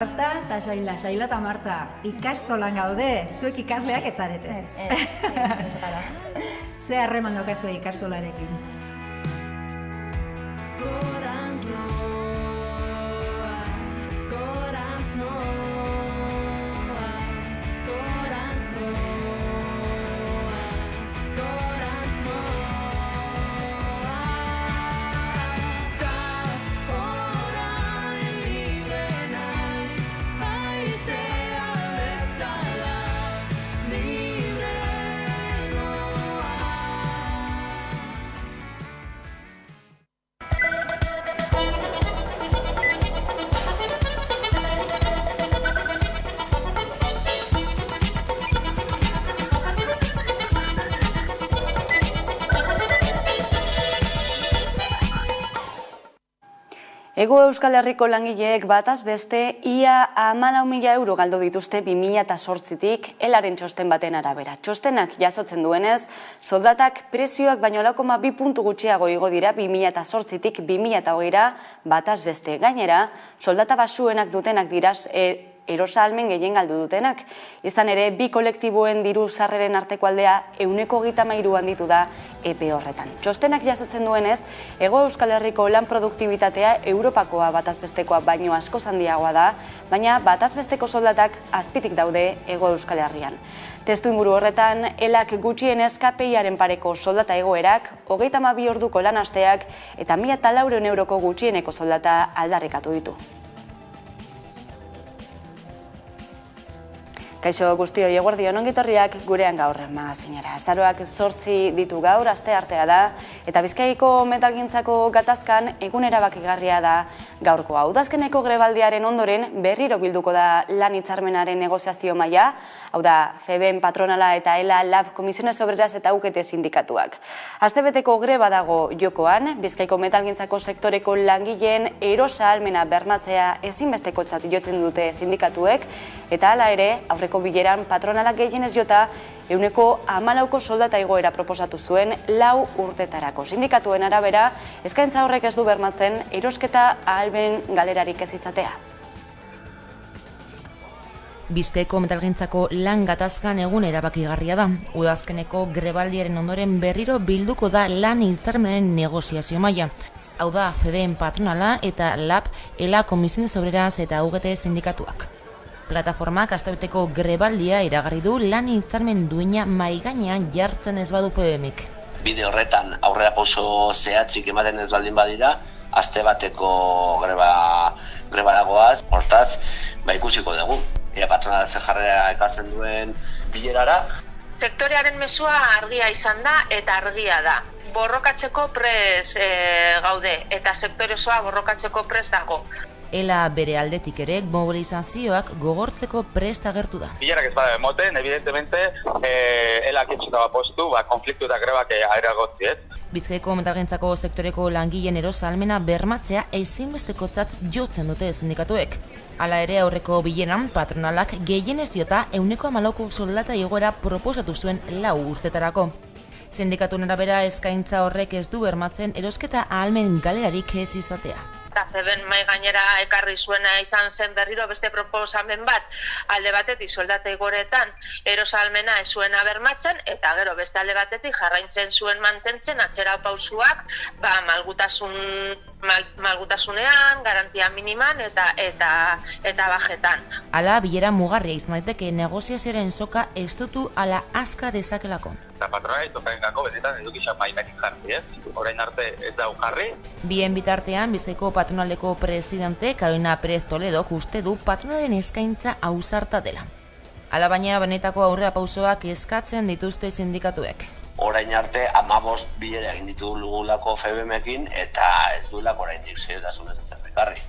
Marta eta Saila eta Marta, ikastolan gaude, zuek ikasleak etzarete. Ze harreman daukazue ikastolarekin? Hego Euskal Herriko langileek bataz beste ia 14.000 euro galdu dituzte 2008tik elaren txosten baten arabera. Txostenak jasotzen duenez, soldatak prezioak baino 0,2 puntu gutxiago igo dira 2008tik 2020ra bataz beste. Gainera, soldata basuenak dutenak dira erosahalmen gehien galdu dutenak. Izan ere, bi kolektiboen diru sarreren arteko aldea 133 handitu da epe horretan. Txostenak jasotzen duenez, Hego Euskal Herriko lan produktibitatea Europakoa batazbestekoa baino askoz handiagoa da, baina batazbesteko soldatak azpitik daude Hego Euskal Herrian. Testu inguru horretan, elak gutxienez KPI-aren pareko soldata egoerak, 32 orduko lan asteak eta 1.400 euroko gutxieneko soldata aldarrikatu ditu. Kaixo guztioi eguerdion ongitorriak gurean gaur magazinera. Azaroak 8 ditu gaur, asteartea da, eta Bizkaiko metalgintzako gatazkan egun erabakigarria da gaurkoa. Udazkeneko grebaldiaren ondoren berriro bilduko da lan hitzarmenaren negoziazio maila, hau da, FEBEN patronala eta ELA LAB Komisiones Obreras eta UGT sindikatuak. Astebeteko greba dago jokoan, Bizkaiko metalgintzako sektoreko langileen erosahalmena bermatzea ezinbestekotzat jotzen dute sindikatuek, eta hala ere, aurreko bileran patronalak gehienez jota 14ko soldata igoera proposatu zuen 4 urtetarako. Sindikatuen arabera, eskaintza horrek ez du bermatzen erosketa ahalmen galerarik ez izatea. Bizkaiko metalgintzako lan gatazkan egun erabakigarria da. Udazkeneko grebaldiaren ondoren berriro bilduko da lan hitzarmenaren negoziazio maila. Hau da, FEBEN patronala eta LAB ELA Komisiones Obreras eta UGT sindikatuak. Plataformak astebeteko grebaldia iragarri du lan hitzarmen duina mahai gainean jartzen ez badu FEBEMik. Bide horretan aurrera pauso zehatzik ematen ez baldin badira, aste bateko grebaragoaz, hortaz, ikusiko dugu. Ea patronala ze jarrera ekartzen duen bilerara. Sektorearen mezua argia izan da eta argia da. Borrokatzeko prest gaude eta sektore osoa borrokatzeko prest dago. ELA bere aldetik ere mobilizazioak gogortzeko prest agertu da. Bilerak ez bada emoten, evidentemente, ELAk itxuta postu, konfliktu eta grebak areagotzi, ez? Bizkaiko metalgintzako sektoreko langileen erosahalmena bermatzea ezinbestekotzat jotzen dute sindikatuek. Hala ere aurreko bileran patronalak gehienez diota 14ko soldata igoera proposatu zuen 4 urtetarako. Sindikatuen arabera eskaintza horrek ez du bermatzen erosketa ahalmen galerarik ez izatea. Eta FEBEN mahai gainera ekarri zuena izan zen berriro beste proposamen bat, alde batetik soldata igoretan erosahalmena ez zuena bermatzen, eta gero beste alde batetik jarraintzen zuen mantentzen atzera pausuak malgutasunean, garantia miniman eta bajetan. Hala, bilera mugarria izan daiteke negoziazioaren soka estutu ala aska dezakelako. Eta patronala itokain gako benetan edukizan mailanik jarri, ez? Orain arte ez da jarri. Bien bitartean, Bizkaiko patronaleko presidente Carolina Pérez Toledok uste du patronalen eskaintza ausarta dela. Hala baina benetako aurrera pausoak eskatzen dituzte sindikatuek. Orain arte 15 bilera egin ditugulako FEBEMekin eta ez duelako oraindik seriotasunez ezer ekarri.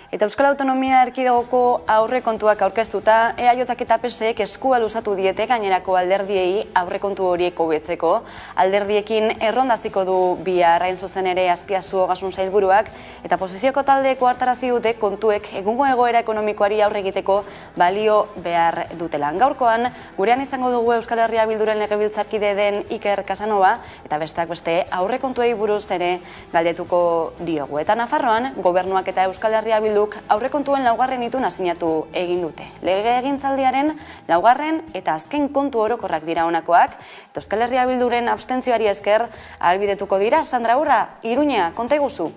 Eta Euskal Autonomia Erkidegoko aurrekontuak aurkeztuta, EAJak eta PSek eskua luzatu diete gainerako alderdiei aurrekontu horiek hobetzeko. Alderdiekin errondaziko du bihar hain zuzen ere Azpiazu Ogasun Sailburuak, eta posizioko taldeeko hartarazi dute kontuek egungo egoera ekonomikoari aurre egiteko balio behar dutela. Gaurkoan, gurean izango dugu Euskal Herria Bilduren legebiltzarkide den Iker Casanova, eta besteak beste aurrekontuei buruz ere galdetuko diogu. Eta Nafarroan, gobernuak eta Euskal Herria Bildu Bilduk aurrekontuen laugarren ituna sinatu egin dute. Legegintzaldiaren laugarren eta azken kontu orokorrak dira honakoak, eta Euskal Herria Bilduren abstentzioari esker ahalbidetuko dira. Sandra Urra, Iruña, konta iguzu.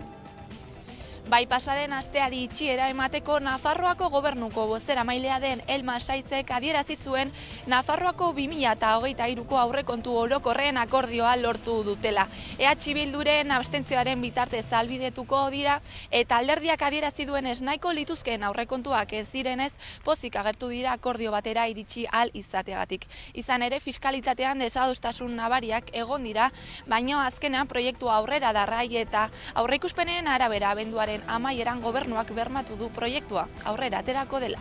Bai, pasaden asteari itxiera emateko Nafarroako gobernuko bozeramailea den Elma Saizek adierazi zuen Nafarroako 2023ko aurrekontu orokorren akordioa lortu dutela. EH Bilduren abstentzioaren bitartez ahalbidetuko dira eta alderdiak adierazi duenez nahiko lituzkeen aurrekontuak ez direnez pozik agertu dira akordio batera iritsi ahal izateagatik. Izan ere fiskalitatean desadostasun nabariak egon dira, baina azkenean proiektua aurrera darrai eta aurreikuspenen arabera abenduaren amaieran gobernuak bermatu du proiektua aurrera aterako dela.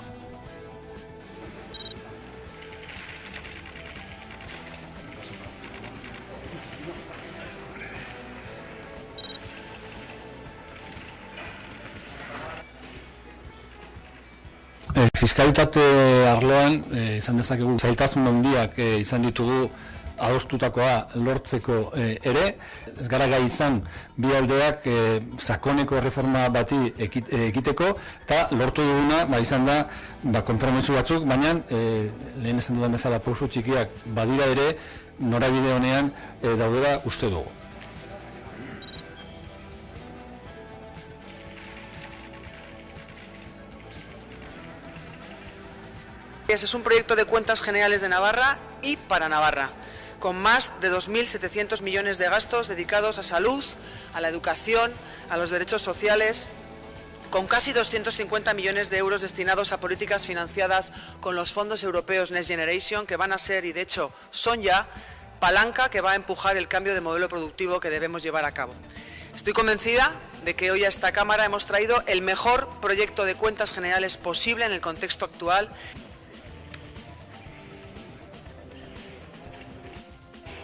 Fiskalitate arloan izan dezakegu zailtasun handiak izan ditugu adostutakoa lortzeko ere, ez gara gai izan bi aldeak sakoneko erreforma bati ekiteko, eta lortu duguna izan da konpromiso batzuk, baina lehen esan dudan bezala pauso txikiak badira ere norabide honean daudela uste dugu. Es un proyecto de cuentas generales de Navarra y para Navarra, con más de 2.700 millones de gastos dedicados a salud, a la educación, a los derechos sociales, con casi 250 millones de euros destinados a políticas financiadas con los fondos europeos Next Generation, que van a ser, y de hecho son ya, palanca que va a empujar el cambio de modelo productivo que debemos llevar a cabo. Estoy convencida de que hoy a esta Cámara hemos traído el mejor proyecto de cuentas generales posible en el contexto actual.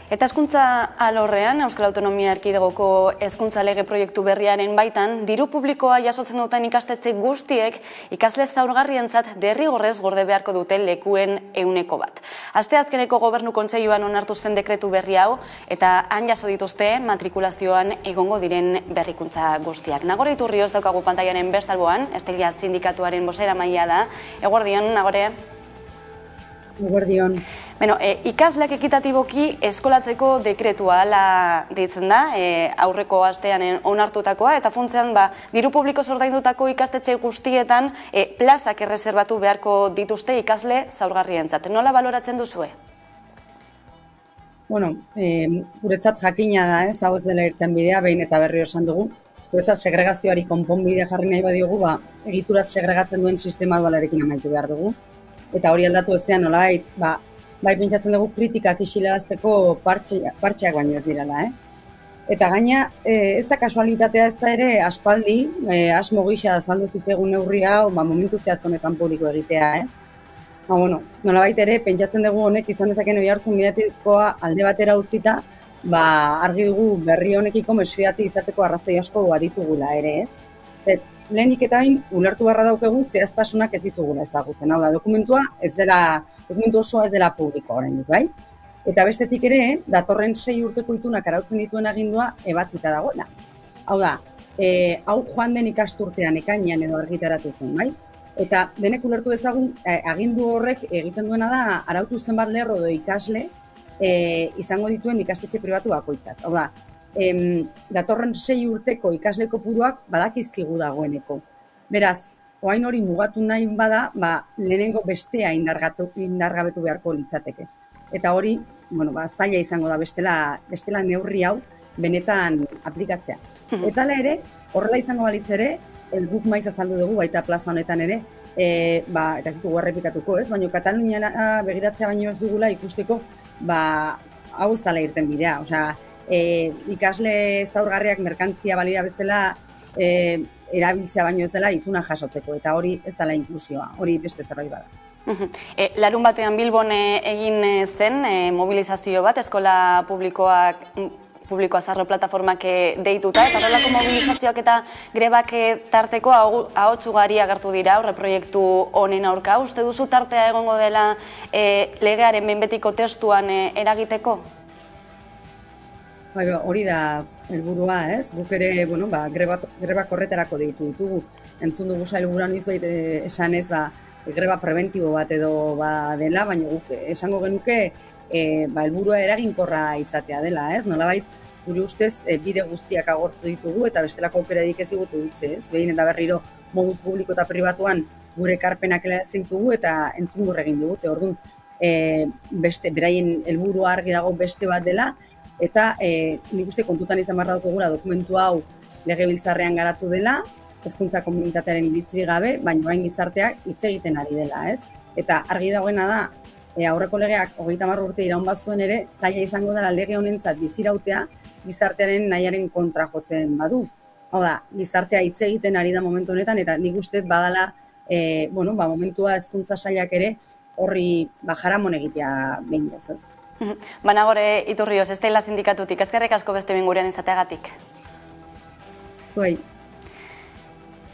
Eta hezkuntza alorrean, Euskal Autonomia Erkidegoko hezkuntza lege proiektu berriaren baitan, diru publikoa jasotzen duten ikastetxe guztiek ikasle zaurgarrientzat derrigorrez gorde beharko duten lekuen 100%. Asteazkeneko Gobernu Kontseiluan onartu zen dekretu berri hau, eta han jaso dituzte matrikulazioan egongo diren berrikuntza guztiak. Nagore Iturrioz daukagu pantaiaren bestalboan, Estelia sindikatuaren bozeramailea da. Eguerdion, Nagore? Eguerdion. Ikasleak ekitatiboki eskolatzeko dekretua ala deitzen da, aurreko astean onartutakoa, eta funtzean diru publiko ordaindutako ikastetxe guztietan plazak erreserbatu beharko dituzte ikasle zaurgarrientzat. Nola baloratzen duzue? Guretzat jakina da, hau ez dela irten bidea, behin eta berri esan dugu. Guretzat segregazioari konponbidea jarri nahi badiogu, egituraz segregatzen duen sistema dualarekin amaitu behar dugu. Eta hori aldatu ezean nolabait, bai pentsatzen dugu kritikak isilarazteko partxeak baino ez direla. Eta gaina, ez da kasualitatea ez da ere aspaldi, asmo gisa azaldu zitzegun neurri hau, momentu zehatz honetan publiko egitea, ez? Nolabait ere, pentsatzen dugu honek izan dezaken oihartzun mediatikoa alde batera utzita, argi dugu berri honekiko mesfidati izateko arrazoi asko baditugula ere, ez? Lehenik eta bain, ulertu barra daukegu zehaztasunak ez ditugula ezagutzen. Hau da, dokumentu osoa ez dela publiko oraindik, bai? Eta bestetik ere, datorren 6 urteko itunak arautzen dituen agindua ebatzita dagoela. Hau da, hau joan den ikasturtean ekainean edo argitaratu zen, bai? Eta denek ulertu dezagun, agindu horrek egiten duena da, arautu zenbat lerro edo ikasle izango dituen ikastetxe pribatu bakoitzak. Hau da, datorren 6 urteko ikasle kopuruak badakizkigu dagoeneko. Beraz, orain hori mugatu nahi bada, lehenengo bestea indargabetu beharko litzateke. Eta hori, zaila izango da bestela neurri hau benetan aplikatzea. Eta ere, horrela izango balitz ere, guk maiz azaldu dugu baita plaza honetan ere, eta ez ditugu errepikatuko, ez? Baina Kataluniara begiratzea baino ez dugula ikusteko, hau ez dela irten bidea. Ikasle zaurgarriak merkantzia balira bezala erabiltzea baino ez dela ituna jasotzeko, eta hori ez dela inklusioa, hori beste zerbait bada. Larun batean Bilbon egin zen mobilizazio bat, eskola publikoa zarro plataformak deituta, eta horrelako mobilizazioak eta grebak tarteko ahots ugari agertu dira aurreproiektu honen aurka. Uste duzu tartea egongo dela legearen behin betiko testuan eragiteko? Hori da helburua, ez? Guk ere, grebak horretarako deitu ditugu. entzun dugu sailburuan izbait esanez, greba preventibo bat edo dela, baina guk esango genuke helburua eraginkorra izatea dela, ez? Nolabait, gure ustez, bide guztiak agortu ditugu eta bestelako aukerarik ez digutu utzi, ez? Behin eta berriro modu publiko eta pribatuan gure ekarpenak zintugu eta entzungur egin digute. Orduan, beraien helburua argi dago beste bat dela, eta nik uste kontutan izan behar daukagula dokumentu hau legebiltzarrean garatu dela, hezkuntza komunitatearen iritzirik gabe, baina orain gizarteak hitz egiten ari dela, ez? Eta argi dagoena da, aurreko legeak 30 urte iraun bazuen ere, zaila izango dela lege honentzat bizirautea gizartearen nahiaren kontra jotzen badu. Hau da, gizartea hitz egiten ari da momentu honetan, eta nik uste badala, momentua hezkuntza sailak ere horri jaramon egitea behin ez. Banagore Iturrioz, Estela sindikatutik, eskerrik asko beste bingurean izateagatik. Zuei.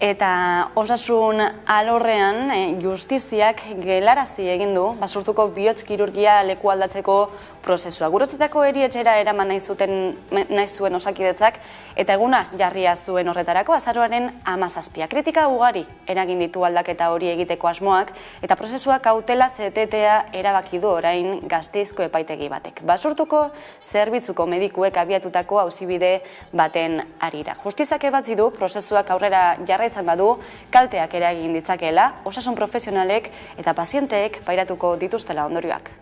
Eta osasun alorrean justiziak gelarazi egin du basurtuko bihotz-kirurgia leku aldatzeko prozesua. Gurutzetako erietxera eraman nahi zuen Osakidetzak eta eguna jarria zuen horretarako azaroaren 17. Kritika ugari eragin ditu aldaketa hori egiteko asmoak eta prozesua kautelaz etetea erabaki du orain Gasteizko epaitegi batek. Basurtuko zerbitzuko medikuek abiatutako auzibide baten harira. Justiziak ebatzi du prozesuak aurrera jarraitzen badu kalteak eragin ditzakeela, osasun profesionalek eta pazienteek pairatuko dituztela ondorioak.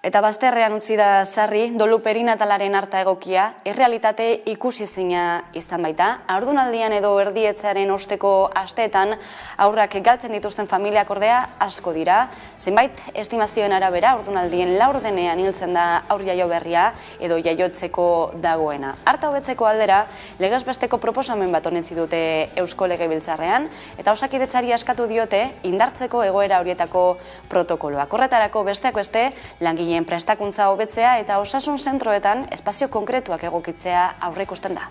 Eta bazterrean utzi da sarri, dolu perinatalaren harta egokia, errealitate ikusizina izan baita. Haurdunaldian edo erdietzearen osteko asteetan aurrak galtzen dituzten familiak ordea asko dira. Zenbait estimazioen arabera, haurdunaldien laurdenean hiltzen da haur jaio berria edo jaiotzeko dagoena. Harta hobetzeko aldera, legez besteko proposamen bat onetzi dute Eusko Legebiltzarrean, eta Osakidetzari askatu diote indartzeko egoera horietako protokoloak. Horretarako besteak beste, langile prestakuntza hobetzea eta osasun zentroetan espazio konkretuak egokitzea aurreikusten da.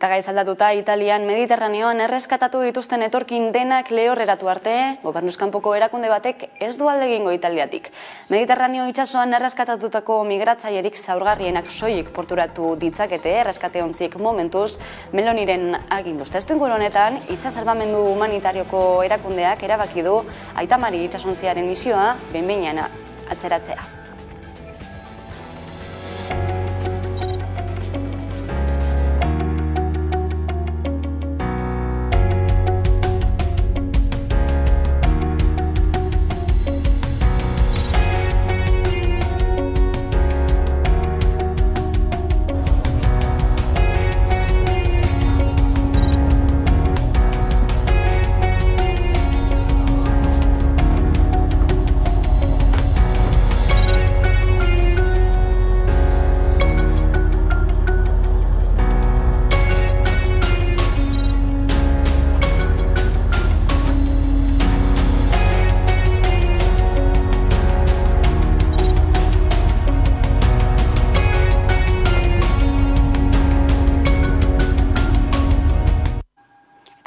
Eta gaiz aldatuta, Italian Mediterraneoan erreskatatu dituzten etorkin denak lehorreratu arte, gobernuzkanpoko erakunde batek ez du alde egingo Italiatik. Mediterraneo itsasoan erreskatatutako migratzailerik zaurgarrienak soilik porturatu ditzakete, erreskateontzik momentuz, Meloniren aginduz. Testuinguru honetan, itsa salbamendu humanitarioko erakundeak erabaki du Aitamari itsasontziaren misioa behin-behinean atzeratzea.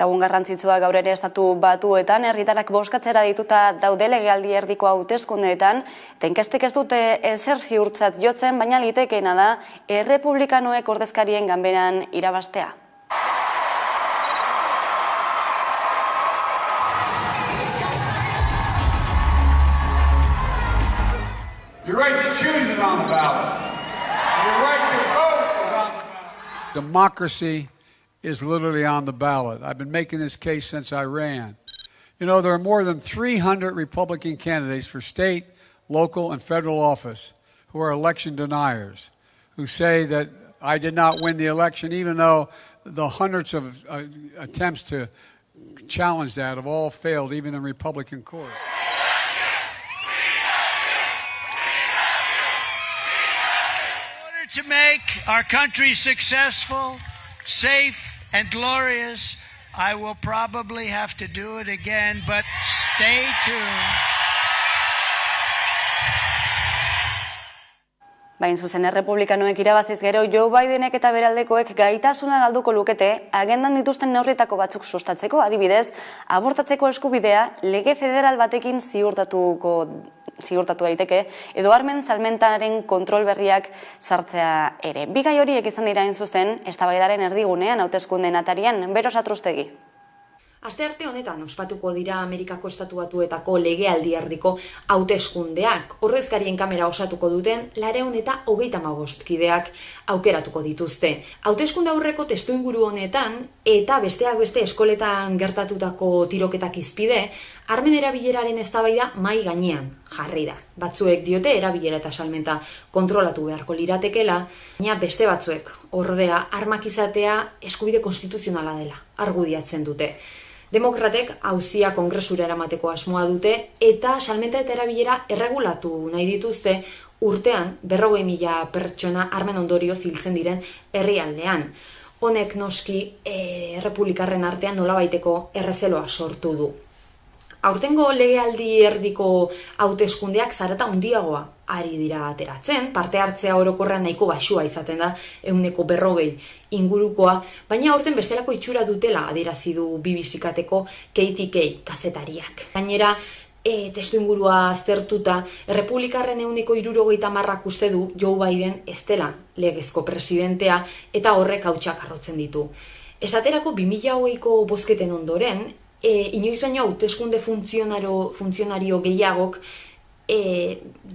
Egun garrantzitsua gaur ere Estatu Batuetan, herritarrak bozkatzera dituta daude legealdi erdiko hauteskundeetan, eta inkestek ez dute ezer ziurtzat jotzen, baina litekeena da errepublikanoek ordezkarien ganberan irabaztea. Your right to choose is on the ballot. Your right to vote is on the ballot. Democracy is literally on the ballot. I've been making this case since I ran. You know, there are more than 300 Republican candidates for state, local, and federal office who are election deniers, who say that I did not win the election, even though the hundreds of attempts to challenge that have all failed, even in Republican court. To make our country successful, safe, and glorious, I will probably have to do it again, but stay tuned. Bain zuzen errepublikanoek irabaziz gero, Joe Bidenek eta beraldekoek gaitasuna galduko lukete, agendan dituzten neurrietako batzuk sustatzeko, adibidez, abortatzeko eskubidea lege federal batekin ziurtatu daiteke, edo armen salmentaren kontrol berriak sartzea ere. Bi gai horiek izan dira zuzen, eztabaidaren erdigunean hauteskundeen atarian, Beros Atruztegi. Astearte honetan ospatuko dira Amerikako Estatu Batuetako legealdi erdiko hauteskundeak. Ordezkarien kamera osatuko duten 235 kideak aukeratuko dituzte. Hauteskunde aurreko testuinguru honetan eta besteak beste eskoletan gertatutako tiroketak izpide, armen erabileraren eztabaida mai gainean jarri da. Batzuek diote erabilera eta salmenta kontrolatu beharko liratekela, baina beste batzuek ordea armak izatea eskubide konstituzionala dela argudiatzen dute. Demokratek auzia kongresura eramateko asmoa dute eta salmenta eta erabilera erregulatu nahi dituzte urtean 40.000 pertsona armen ondorioz hiltzen diren herrialdean. Honek noski errepublikarren artean nolabaiteko errezeloa sortu du. Aurtengo legealdi erdiko hauteskundeak zarata handiagoa ari dira ateratzen, parte hartzea orokorrean nahiko baxua izaten da 140 ingurukoa, baina aurten bestelako itxura dutela adierazi du BBC-kateko Katie Kay kazetariak. Gainera, testuingurua aztertuta, errepublikarren 170 uste du Joe Biden ez dela legezko presidentea eta horrek hautsak arrotzen ditu. Esaterako 2020ko bozketen ondoren, inoiz baino hauteskunde funtzionario gehiagok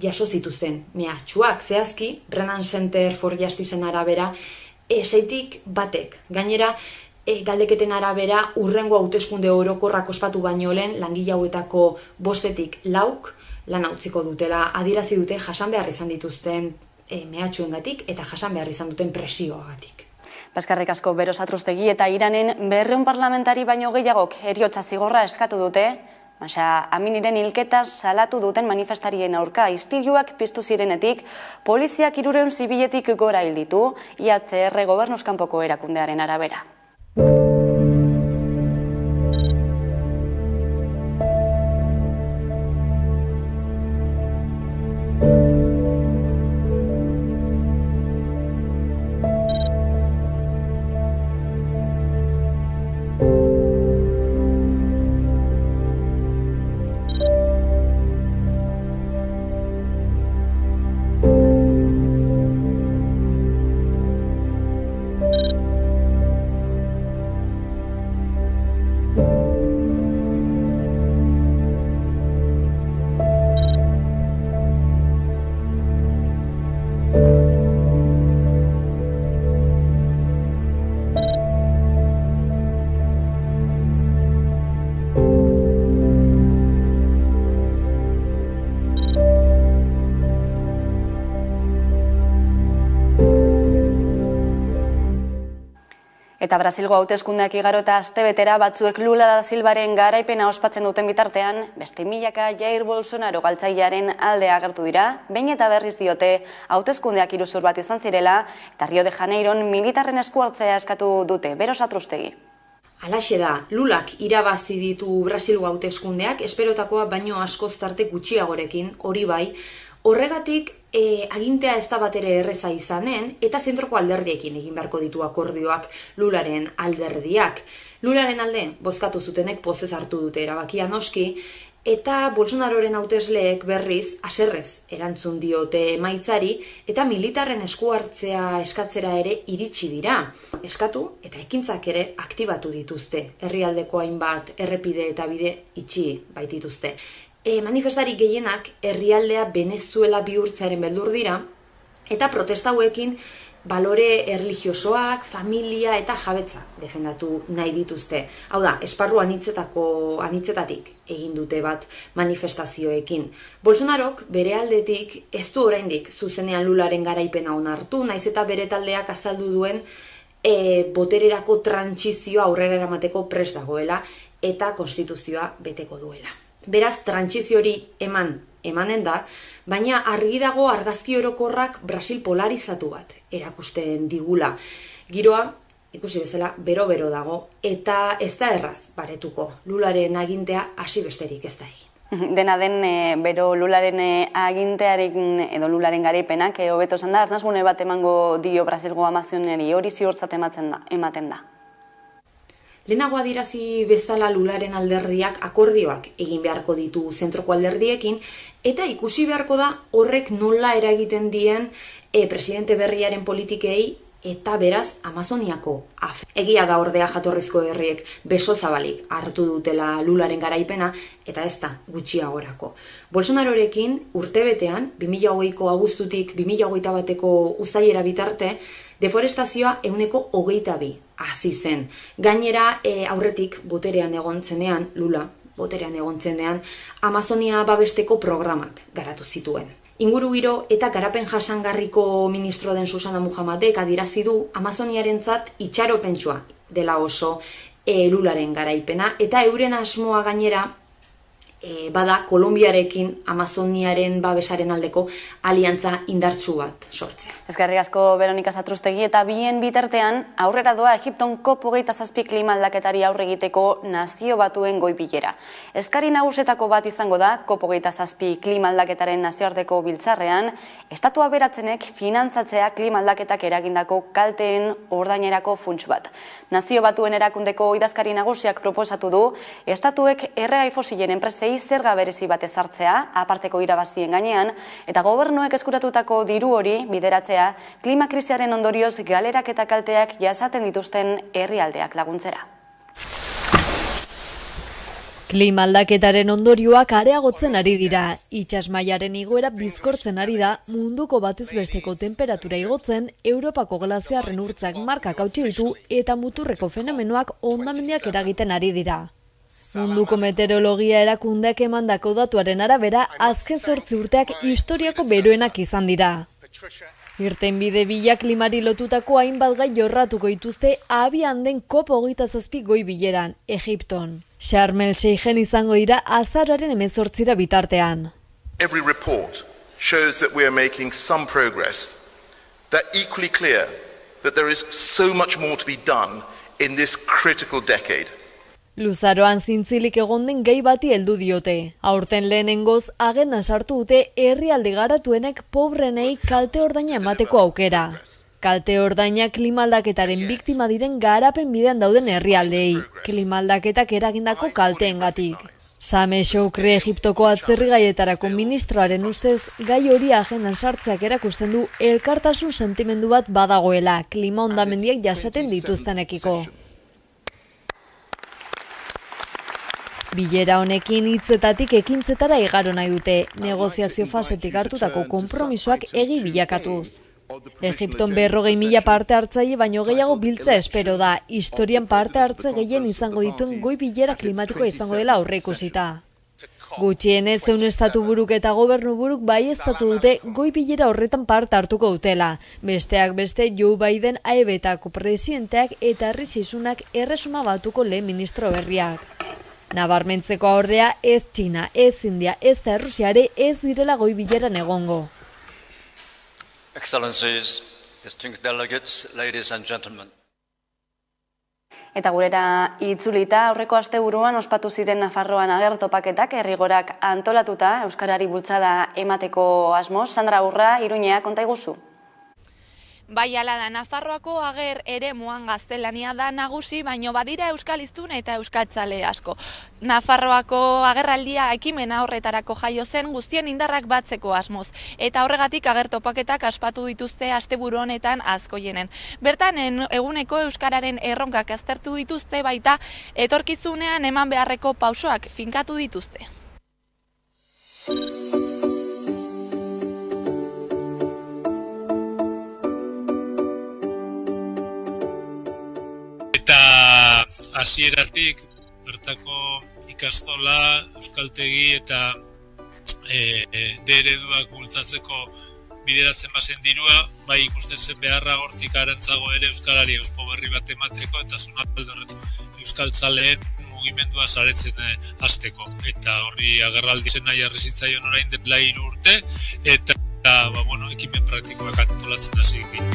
jaso zituzten mehatxuak, zehazki, Brennan Center for Justiceen arabera, 6tik batek. Gainera, galdeketen arabera, urrengo hauteskunde orokorrak ospatu baino lehen, langile hauetako 5tik 4 lan utziko dutela, adierazi dute jasan behar izan dituzten mehatxuengatik eta jasan behar izan duten presioagatik. Baskarrik asko Beros Atruztegi eta Iranen 200 parlamentari baino gehiagok heriotza zigorra eskatu dute, Aminiren hilketa salatu duten manifestarien aurka istiluak piztu zirenetik, poliziak 300 zibiletik gora hil ditu, IACR gobernuzkanpoko erakundearen arabera. Eta Brasilgo hauteskundeak igaro eta astebetera batzuek Lula da Silvaren garaipena ospatzen duten bitartean, beste milaka Jair Bolsonaro galtzailearen alde agertu dira, behin eta berriz diote hauteskundeak iruzur bat izan zirela, eta Rio de Janeiron militarren esku hartzea eskatu dute. Beros Atruztegi. Halaxe da, Lulak irabazi ditu Brasilgo hauteskundeak, esperotakoa baino askoz tarte gutxiagorekin, hori bai. Horregatik, agintea ez da batere erreza izanen, eta zentroko alderdiekin egin beharko ditu akordioak Lularen alderdiak. Lularen alde, bozkatu zutenek pozez hartu dute erabakia noski, eta Bolsonaroren hautesleek berriz haserrez erantzun diote emaitzari eta militarren esku hartzea eskatzera ere iritsi dira. Eskatu eta ekintzak ere aktibatu dituzte. Herrialdeko hainbat errepide eta bide itxi baitituzte. Manifestari gehienak herrialdea Venezuela bihurtzearen beldur dira eta protesta hauekin balore erlijiosoak, familia eta jabetza defendatu nahi dituzte. Hau da, esparru anitzetatik egin dute bat manifestazioekin. Bolsonarok bere aldetik ez du oraindik zuzenean Lularen garaipena onartu, naiz eta bere taldeak azaldu duen botererako trantsizioa aurrera eramateko prest dagoela eta konstituzioa beteko duela. Beraz, trantsizio hori emanen da, baina argi dago argazki orokorrak Brasil polarizatu bat erakusten digula. Giroa, ikusi bezala, bero-bero dago, eta ez da erraz baretuko. Lularen agintea hasi besterik ez da egin. Dena den, bero Lularen agintearekin edo Lularen garaipenak, hobeto esan da, arnasgune bat emango dio Brasilgo Amazoneri, hori ziurtzat ematen da. Lehenago adirazi bezala Lularen alderdiak akordioak egin beharko ditu zentroko alderdiekin, eta ikusi beharko da horrek nola eragiten dien presidente berriaren politikei eta beraz Amazoniako af. Egia da ordea jatorrizko herriek beso zabalik hartu dutela Lularen garaipena eta ez da gutxiagorako. Bolsonarorekin urtebetean 2020ko abuztutik 2021ko uztailera bitarte deforestazioa 122 hasi zen. Gainera aurretik boterean egon zenean Lula boterean egon zenean Amazonia babesteko programak garatu zituen. Ingurugiro eta garapen jasangarriko ministro den Susana Muhammadek adirazi du Amazoniarentzat itxaropentsua dela oso Lularen garaipena eta euren asmoa gainera bada Kolonbiarekin Amazoniaren babesaren aldeko aliantza indartsu bat sortzea. Eskerrik asko Veronika Satrustegi eta bien bitartean aurrera doa Egipton COP27 klima aldaketari aurre egiteko Nazio Batuen goi bilera. Eskari nagusetako bat izango da COP27 klima aldaketaren nazioarteko biltzarrean, estatu aberatzenek finantzatzea klima aldaketak eragindako kalteen ordainerako funts bat. Nazio Batuen erakundeko idazkari nagusiak proposatu du estatuek erregai fosilen enpresei zerga berezi bat ezartzea, aparteko irabazien gainean, eta gobernuek eskuratutako diru hori bideratzea klima krisiaren ondorioz galerak eta kalteak jasaten dituzten herrialdeak laguntzera. Klima aldaketaren ondorioak areagotzen ari dira. Itsasmailaren igoera bizkortzen ari da, munduko batez besteko temperatura igotzen, Europako glaziarren urtzak markak hautsi ditu eta muturreko fenomenoak hondamendiak eragiten ari dira. Munduko meteorologia erakundeak emandako datuaren arabera, azken 8 urteak historiako beroenak izan dira. Irtenbide bila klimari lotutako hainbat gai jorratuko dituzte abian den COP27 goi bileran, Egipton. Sharm el Sheikhen izango dira azaroaren 18 bitartean. Every report shows that we are making some progress. They're equally clear that there is so much more to be done in this critical decade. Luzaroan zintzilik egon den gai bati heldu diote. Aurten lehenengoz agenda sartu dute herrialde garatuenek pobrenei kalte ordaina emateko aukera. Kalte ordaina klima aldaketaren biktima diren garapen bidean dauden herrialdeei, klima aldaketak eragindako kalteengatik. Sameh Shoukry Egiptoko atzerrigaietarako ministroaren ustez gai hori agendan sartzeak erakusten du elkartasun sentimendu bat badagoela klima hondamendiak jasaten dituztenekiko. Bilera honekin hitzetatik ekintzetara igaro nahi dute, negoziazio fasetik hartutako konpromisoak egi bilakatuz. Egipton 40.000 parte hartzaile baino gehiago biltza espero da, historian parte hartze gehien izango dituen goi bilera klimatikoa izango dela aurreikusita. Gutxienez, zeun estatu buruk eta gobernu buruk baieztatu dute goi bilera horretan parte hartuko dutela. Besteak beste Joe Biden AEB-etako presidenteak eta Rishi Sunak erresuma batuko lehen ministro berriak. Nabarmentzeko ordea ez Txina, ez India, ez da Errusiare ez direla goi bileran egongo. Excellencies, distinguished delegates, ladies and gentlemen. Eta gurera itzulita, aurreko asteburuan ospatu ziren Nafarroan agertopaketak herrigorak antolatuta euskarari bultzada emateko asmoz. Sandra Urra, Iruñea, konta iguzu. Bai ala da, Nafarroako ager eremuan gaztelania da nagusi, baino badira euskal hiztun eta euskaltzale asko. Nafarroako agerraldia ekimena horretarako jaio zen guztien indarrak batzeko asmoz, eta horregatik agertopaketak aspatu dituzte asteburu honetan Azkoienen. Bertan eguneko euskararen erronkak aztertu dituzte, baita etorkizunean eman beharreko pausoak finkatu dituzte. Eta hasieratik bertako ikastola, euskaltegi eta D-ereduak bultzatzeko bideratzen bazen dirua, bai ikusten zen beharra hortik arantzago ere euskalari euspo berri bat emateko eta zonalde horretu euskaltzaleen mugimendua saretzen hasteko. Eta horri agerraldi zen nahi arrezitzaion orain dela 3 urte eta ekimen praktikoak antolatzen hasi dira.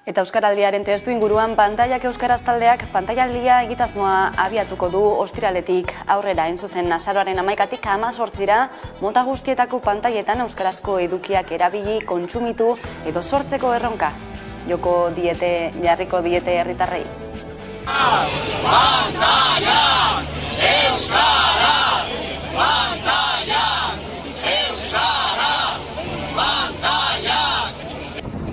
Eta Euskaraldiaren testu inguruan Pantaiak Euskaraz taldeak pantaialdia egitasmoa abiatuko du ostiraletik aurrera, zuzen azaroaren 11-tik 18-ra mota guztietako pantaietan euskarazko edukiak erabili, kontsumitu edo sortzeko erronka. Jarriko diete herritarrei. Pantaiak Euskaraz! Pantaiak Euskaraz! Pantaiak!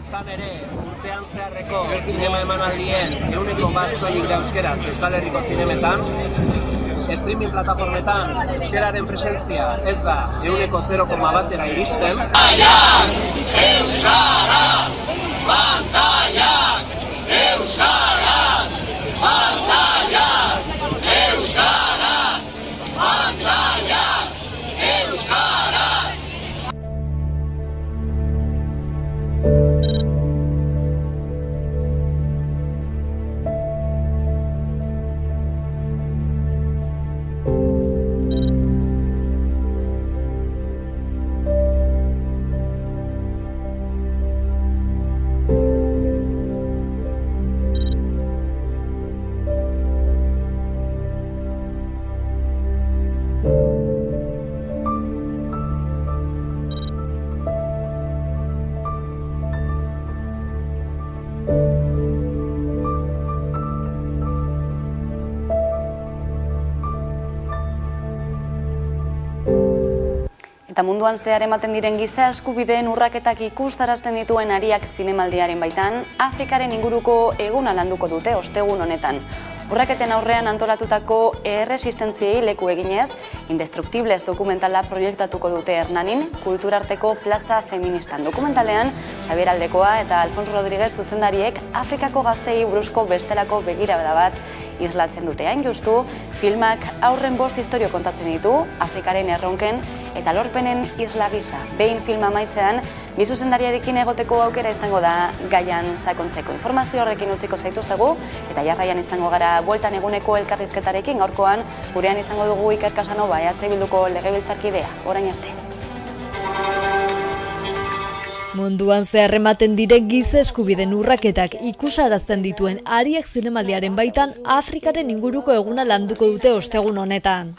Izan ere, urtean zeharreko zinema emanaldien 1% soilik da euskeraz Euskal Herriko zinemetan, streaming plataformetan euskararen presentzia ez da 0,1%ra iristen. Pantaiak Euskaraz! Pantaiak Euskaraz! Pantaiak Euskaraz! Pantaiak Euskaraz! Eta munduan zehar ematen diren giza eskubideen urraketak ikustarazten dituen Ariak zinemaldiaren baitan, Afrikaren inguruko eguna landuko dute ostegun honetan. Urraketen aurrean antolatutako erresistentziei leku eginez, Indestructibles dokumentala proiektatuko dute Hernanin, kulturarteko plaza feministan. Dokumentalean, Xabier Aldekoa eta Alfonso Rodríguez zuzendariek Afrikako gaztei buruzko bestelako begirada bat islatzen dute. Hain justu, filmak aurren 5 istorio kontatzen ditu, Afrikaren erronken eta lorpenen isla gisa. Behin filma amaitzean, bi zuzendariarekin egoteko aukera izango da gaian sakontzeko. Informazio horrekin utziko zaituztegu eta jarraian izango gara bueltan eguneko elkarrizketarekin. Gaurkoan gurean izango dugu Iker Casanova, EH Bilduko legebiltzarkidea. Orain arte. Munduan zehar ematen diren giza eskubideen urraketak ikusarazten dituen Ariak zinemaldiaren baitan Afrikaren inguruko eguna landuko dute ostegun honetan.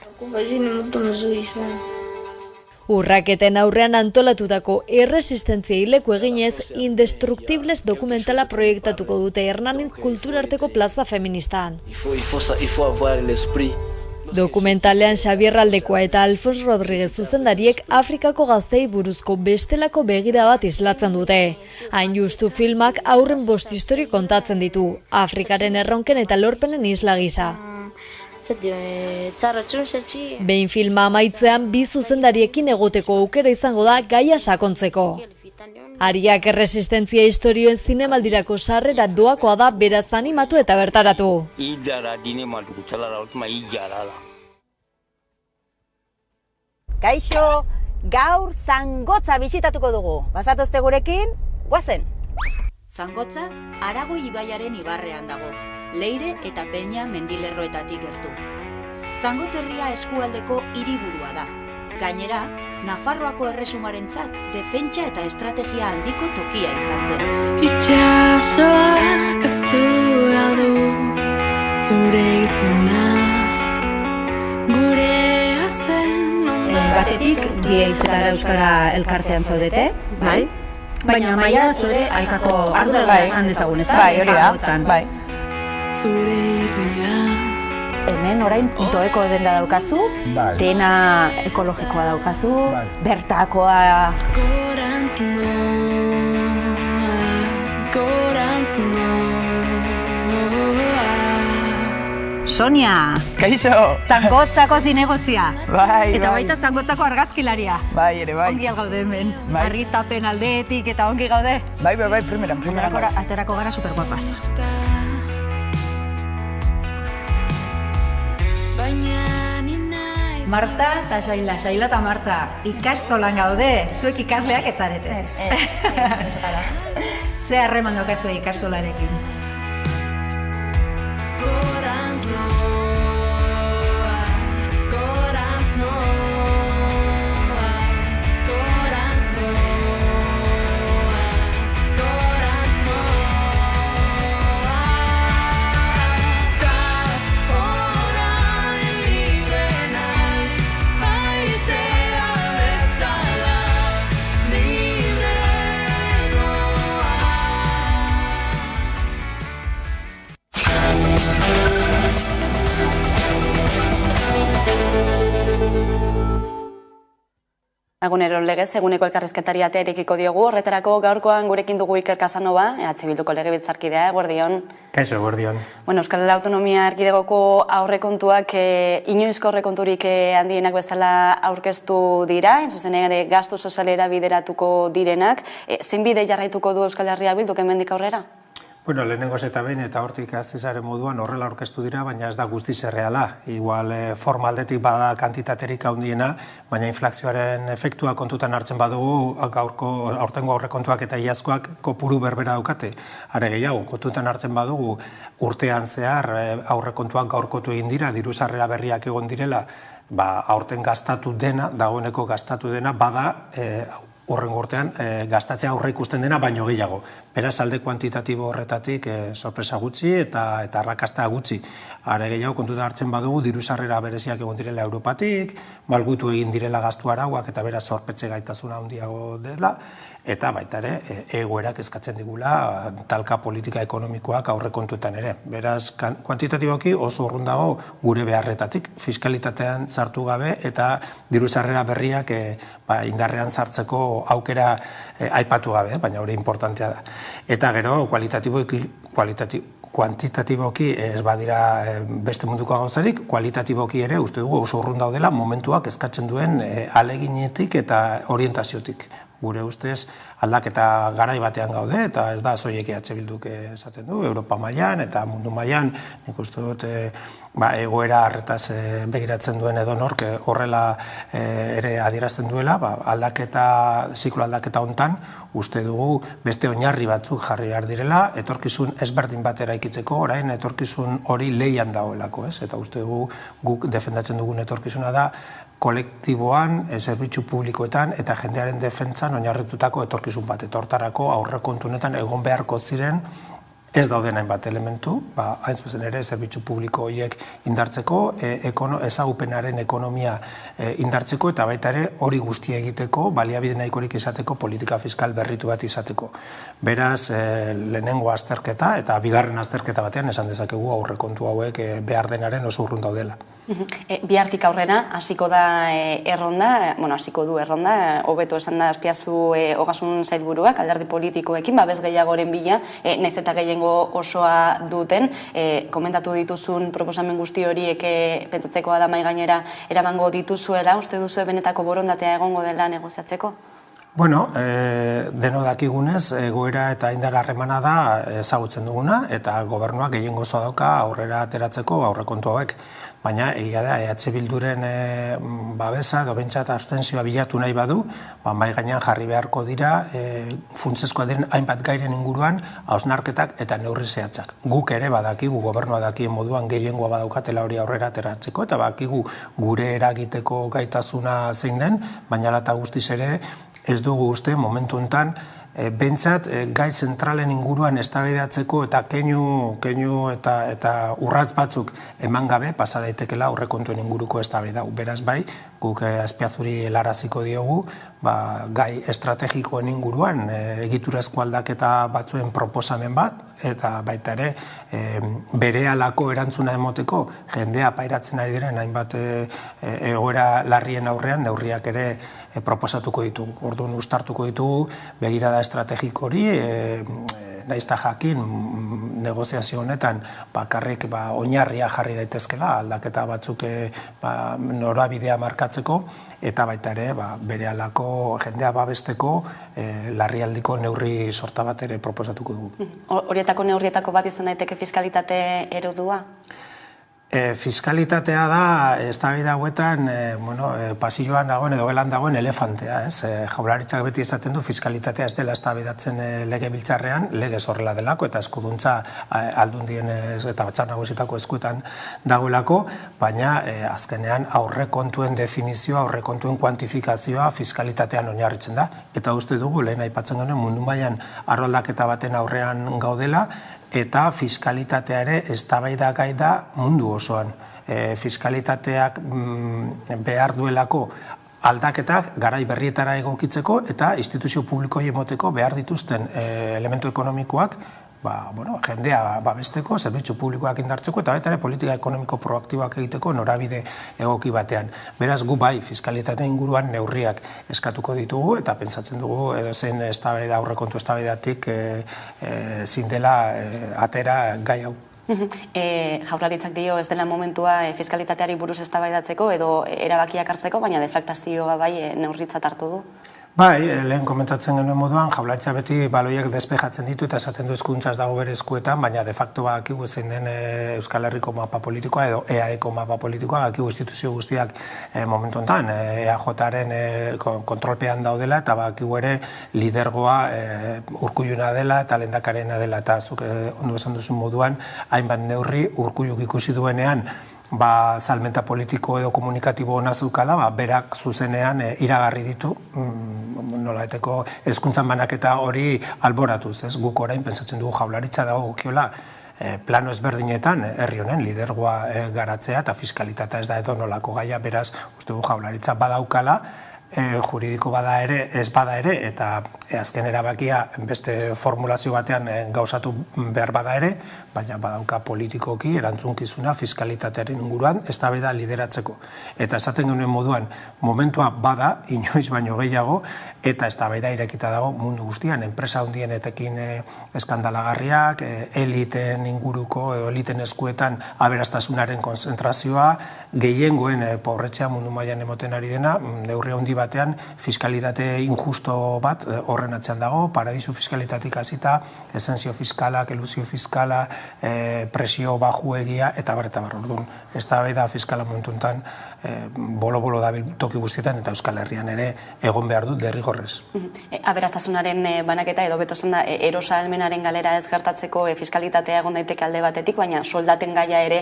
Urraketen aurrean antolatutako erresistentziei leku eginez, Indestructibles dokumentala proiektatuko dute Hernanin kulturarteko plaza feministan. Dokumentalean Xabier Aldekoa eta Alfonso Rodríguez zuzendariek Afrikako gaztei buruzko bestelako begira bat islatzen dute. Hain justu filmak aurren 5 istorio kontatzen ditu, Afrikaren erronken eta lorpenen isla gisa. Behin filma amaitzean bi zuzendariekin egoteko aukera izango da gaia sakontzeko. Ariak erresistentzia istorioen zinemaldirako sarrera doakoa da, beraz animatu eta bertaratu. Kaixo, Gaur Zangotza bisitatuko dugu. Bazatozte gurekin, guazen! Zangotza, Aragoi ibaiaren ibarrean dago, Leire eta Peña mendilerroetatik gertu. Zangotz herria eskualdeko hiriburua da. Gainera, Nafarroako erresumarentzat defentsa eta estrategia handiko tokia izan zen. Itxasoak aztu galdu zure izena, gure azen ondatik. Batetik, die izetara euskara elkartean zaudete, bai? Baina Maia zure aikako ardura esan dezagun, ez da? Bai, hori da, bai. Zure herria. Hemen orain puntoeko denda daukazu, dena ekologikoa daukazu, bertakoa... Gorantz noa, gorantz noa. Sonia! Kaixo! Zangotzako zinegotzia! Bai, eta baita Zangotzako argazkilaria! Bai, ere, bai. Ongi algaude hemen, argiztapen aldeetik eta ongi gaude? Bai, primeran. Aterako gara superguapas. Marta eta Saila, Saila eta Marta, ikastolan gaude, zuek ikasleak etzarete. Ze harreman daukazue ikastolarekin? Egunero legez, eguneko elkarrizketari atea irekiko diogu, horretarako gaurkoan gurekin dugu Iker Casanova, EH Bilduko legebiltzarkidea, eguerdion. Kaixo, eguerdion. Euskal Autonomia Erkidegoko aurrekontuak inoizko aurrekonturik handienak bezala aurkeztu dira, zuzen ere gastu sozialera bideratuko direnak. Zein bide jarraituko du Euskal Herria Bilduk hemendik aurrera? Bueno, lehenengoz eta behin eta hortik azizaren moduan horrela aurkeztu dira, baina ez da guztiz erreala. Igual formaldetik bada kantitaterik handiena, baina inflazioaren efektua kontutan hartzen badugu, aurtengo aurrekontuak eta iazkoak kopuru berbera daukate. Are gehiago, kontutan hartzen badugu urtean zehar aurrekontuak gaurkotu egin dira, diru sarrera berriak egon direla, aurten gastatu dena, dagoeneko gastatu dena, bada horrengo urtean gastatzea aurre ikusten dena baino gehiago. Beraz, alde kuantitatibo horretatik sorpresa gutxi eta arrakasta gutxi. Are gehiago kontutan hartzen badugu diru sarrera bereziak egon direla Europatik, malgutu egin direla gastu arauak eta beraz zorpetxe gaitasuna handiago dela, eta baita ere egoerak eskatzen digula talka politika ekonomikoak aurrekontuetan ere. Beraz, kuantitatiboki oso urrun dago gure beharretatik, fiskalitatean sartu gabe eta diru sarrera berriak indarrean sartzeko aukera aipatu gabe, baina hori importantea da. Eta gero, kuantitatiboki ez badira beste munduko gauzarik, kualitatiboki ere uste dugu oso urrun daudela momentuak eskatzen duen aleginetik eta orientaziotik. Gure ustez aldaketa garai batean gaude, eta ez da soilik EH Bilduk esaten du, Europa mailan eta mundu mailan, nik uste dut egoera harretaz begiratzen duen edonork horrela ere adierazten duela, ziklo aldaketa hontan, uste dugu beste oinarri batzuk jarri behar direla, etorkizun ezberdin bat eraikitzeko, orain etorkizun hori leian dagoelako, ez? Eta uste dugu guk defendatzen dugun etorkizuna da, kolektiboan, zerbitzu publikoetan eta jendearen defentsan oinarritutako etorkizun bat. Etortarako aurrekontunetan egon beharko ziren ez dauden hainbat elementu, hain zuzen ere zerbitzu publiko horiek indartzeko, ezagupenaren ekonomia indartzeko eta baita ere hori guztia egiteko, baliabide nahikorik izateko, politika fiskal berritu bat izateko. Beraz, lehenengo azterketa eta bigarren azterketa batean esan dezakegu aurrekontu hauek behar denaren oso urrun daudela. Bihartik aurrera, hasiko da erronda, hasiko du erronda, hobeto esan da Azpiazu Ogasun Sailburuak, alderdi politikoekin, babes gehiagoren bila, nahiz eta gehiengo osoa duten, komentatu dituzun proposamen guzti horiek pentsatzekoa da mai gainera eramango dituzuela, uste duzu benetako borondatea egongo dela negoziatzeko? Bueno, deno dakigunez, egoera eta indar harremana da ezagutzen duguna, eta gobernuak gehiengo osoa dauka aurrera ateratzeko aurrekontu hauek. baina egia da EH Bilduren babesa edo behintzat abstentzioa bilatu nahi badu, mahai gainean jarri beharko dira funtsezkoa den hainbat gairen inguruan hausnarketak eta neurri zehatzak. Guk ere badakigu, gobernua dakien moduan gehiengoa badaukatela hori aurrera ateratzeko, eta badakigu gure eragiteko gaitasuna zein den, baina hala eta guztiz ere ez dugu uste momentu honetan behintzat gai zentralen inguruan eztabaidatzeko eta keinu eta urrats batzuk eman gabe pasa daitekela aurrekontuen inguruko eztabaida. Beraz bai, guk Azpiazuri helaraziko diogu, gai estrategikoen inguruan egiturazko aldaketa batzuen proposamen bat, eta baita ere berehalako erantzuna emoteko jendea pairatzen ari diren hainbat egoera larrien aurrean neurriak ere proposatuko ditugu. Orduan uztartuko ditugu begirada estrategiko hori, nahiz eta jakin negoziazio honetan bakarrik oinarria jarri daitezkela aldaketa batzuk norabidea markatzeko, eta baita ere berehalako jendea babesteko larrialdiko neurri sorta bat ere proposatuko dugu. Horietako neurrietako bat izan daiteke fiskalitate eredua? Fiskalitatea da, eztabaida hauetan, pasilloan dagoen edo gelan dagoen elefantea, ez? Jaurlaritzak beti esaten du fiskalitatea ez dela eztabaidatzen legebiltzarrean, legez horrela delako, eta eskuduntza aldundien eta batzar nagusitako eskuetan dagoelako, baina azkenean aurrekontuen definizioa, aurrekontuen kuantifikazioa fiskalitatean oinarritzen da. Eta uste dugu, lehen aipatzen genuen mundu mailan arroldaketa baten aurrean gaudela, eta fiskalitatea ere eztabaidagai da mundu osoan. Fiskalitateak behar duelako aldaketak garai berrietara egokitzeko eta instituzio publikoi emoteko behar dituzten elementu ekonomikoak jendea babesteko, zerbitzu publikoak indartzeko eta baita ere politika ekonomiko proaktiboak egiteko norabide egoki batean. Beraz, gu bai, fiskalitate inguruan neurriak eskatuko ditugu eta pentsatzen dugu edozein eztabaida aurrekontu eztabaidatik ezin dela atera gai hau. Jaurlaritzak dio ez dela momentua fiskalitateari buruz eztabaidatzeko edo erabakiak hartzeko, baina deflaktazioa bai neurritzat hartu du. Bai, lehen komentatzen genuen moduan, Jaurlaritza beti baloiak despejatzen ditu eta esaten du hezkuntzaz dago bere eskuetan, baina de facto badakigu zein den Euskal Herriko mapa politikoa edo EAEko mapa politikoa, badakigu instituzio guztiak momentu honetan, EAJaren kontrolpean daudela eta badakigu ere lidergoa Urkulluna dela eta Lehendakarena dela, eta zuk ondo esan duzun moduan, hainbat neurri Urkulluk ikusi duenean salmenta politiko edo komunikatibo hona zukala, berak zuzenean iragarri ditu, nolaeteko hezkuntzan banaketa hori alboratuz, ez? Guk orain pentsatzen dugu Jaurlaritza dago gokiola plano ezberdinetan herri honen lidergoa garatzea eta fiskalitatea ez da edo nolako gaia, beraz, uste dugu Jaurlaritza badaukala, juridiko bada ere, ez bada ere, eta azken erabakia beste formulazio batean gauzatu behar bada ere, baina badauka politikoki erantzunkizuna fiskalitatearen inguruan eztabaida lideratzeko. Eta esaten genuen moduan, momentua bada, inoiz baino gehiago, eta eztabaida irekita dago mundu guztian, enpresa handien etekin eskandalagarriak, eliten inguruko, eliten eskuetan aberastasunaren konzentrazioa, gehiengoen pobretzea mundu mailan emoten ari dena, neurri handi batean fiskalitate injusto bat horren atzean dago, paradisu fiskalitatik hasita, esentzio fiskalak, elusio fiskala, presio bajuegia, eta bar, orduan, eztabaida fiskala momentu honetan bolo-bolo dabil toki guztietan eta Euskal Herrian ere egon behar dut derrigorrez. Aberastasunaren banaketa edo beto zen da erosa ahalmenaren galera ez gertatzeko fiskalitatea egon daiteke alde batetik, baina soldaten gaia ere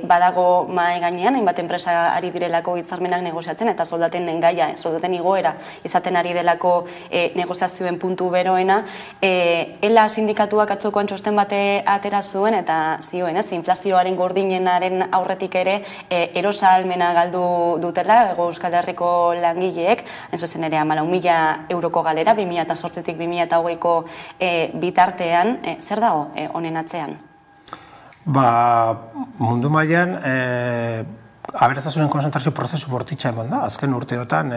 badago mahai gainean, hainbat enpresa ari direlako hitzarmenak negoziatzen eta soldaten gaia, soldaten igoera izaten ari delako negoziazioen puntu beroena. Ela sindikatuak atzokoan txosten bate atera zuen eta zioen, inflazioaren gordinenaren aurretik ere erosa ahalmena galdu dutela Euskal Herriko langileek, hain zuzen ere 14.000 euroko galera 2008tik 2020ko bitartean, zer dago honen atzean? Mundu mailan aberastasunen konzentrazio prozesu bortitza eman da. Azken urteotan,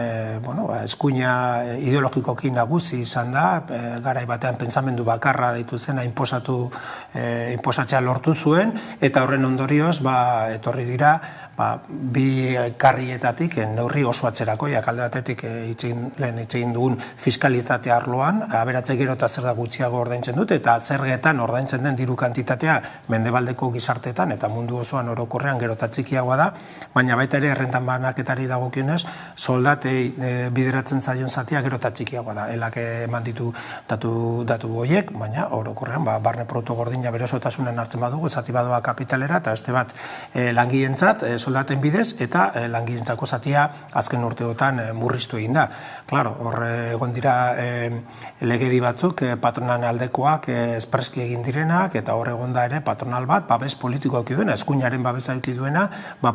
eskuina ideologikoki nagusi izan da, garai batean pentsamendu bakarra deitu zena inposatzea lortu zuen, eta horren ondorioz, etorri dira, bi karrietatik neurri oso atzerakoiak, alde batetik lehen itxegin dugun fiskalitatea arloan, aberatze gero eta zer da gutxiago ordaintzen dut, eta zergetan ordaintzen den diru kantitatea mendebaldeko gizarteetan eta mundu osoan orokorrean gero eta txikiagoa da, baina baita ere errentan banaketari dagokionez, soldatei bideratzen zaion zatia gero eta txikiagoa da. Elak eman ditu datu horiek, baina orokorrean barne produktu gordina bere osotasunen hartzen badugu, zati badoa kapitalera, eta beste bat langileentzat, soldaten bidez, eta langileentzako zatia azken urteotan murriztu egin da. Claro, hor egon dira legedi batzuk, patronan aldekoak espreski egin direnak, eta hor egon da ere patronal bat, babes politiko auki duena, eskuinaren babesa auki duena,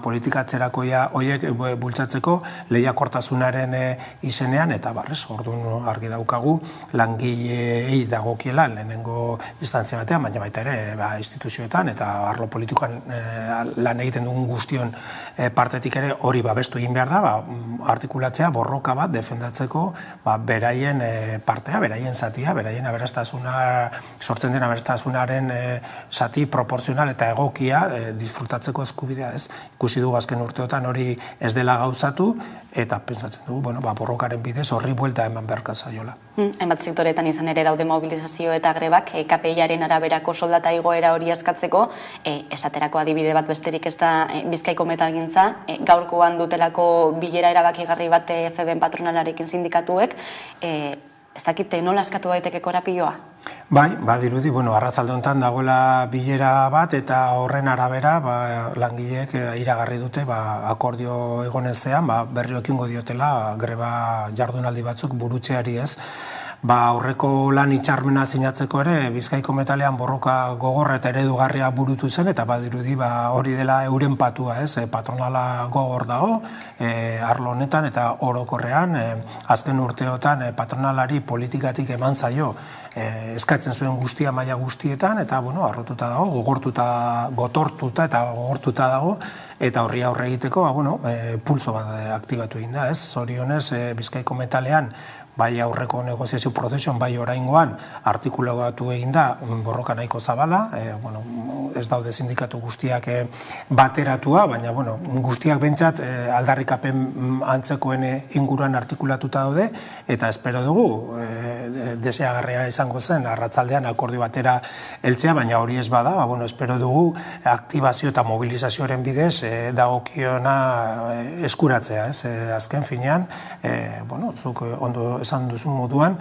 politika atzerakoia horiek bultzatzeko lehiakortasunaren izenean, eta orduan argi daukagu langileei dagokiela lehenengo instantzia batean, baina baita ere instituzioetan eta arlo politikoan lan egiten dugun guztion partetik ere hori babestu egin behar da, artikulatzea borroka bat defendatzeko beraien partea, beraien zatia, beraien aberastasuna, sortzen den aberastasunaren zati proporzional eta egokia disfrutatzeko eskubidea, ez? Ikusi dugu azken urteotan hori ez dela gauzatu, eta pentsatzen dugu, borrokaren bidez horri buelta eman beharka zaiola. Hainbat sektoretan izan ere daude mobilizazio eta grebak, KPI-aren araberako soldata igoera hori eskatzeko, esaterako adibide bat besterik ez da Bizkaiko metalgintza, gaurkoan dutelako bilera erabakigarri bat FBen patronalarekin sindikatuek, ez dakite nola eskatu daiteke korapioa? Bai, badirudi, arratzalde honetan dagoela bilera bat, eta horren arabera langileek iragarri dute akordio egonezean, berriro ekingo diotela greba jardunaldi batzuk burutzeari ez. Aurreko lan hitzarmena sinatzeko ere Bizkaiko metalean borroka gogorra eta eredugarria burutu zen, eta badirudi hori dela euren patua, ez? Patronala gogor dago, arlo honetan eta orokorrean, azken urteotan patronalari politikatik eman zaio eskatzen zuen guztia maila guztietan, eta arrotuta dago, gotortuta eta gogortuta dago, eta horri aurre egiteko, pulso bat aktibatu egin da, ez? Zorionez, Bizkaiko metalean bai aurreko negoziazio prozesuan, bai oraingoan artikulatu egin da borroka nahiko zabala, ez daude sindikatu guztiak bateratua, baina guztiak bentsat aldarrikapen antzekoen inguruan artikulatuta daude, eta espero dugu deseagarria izango zen arratzaldean akordio batera heltzea, baina hori ez bada, espero dugu aktibazio eta mobilizazioaren bidez dagokiona eskuratzea, azken finean, zuk ondo esan duzun moduan,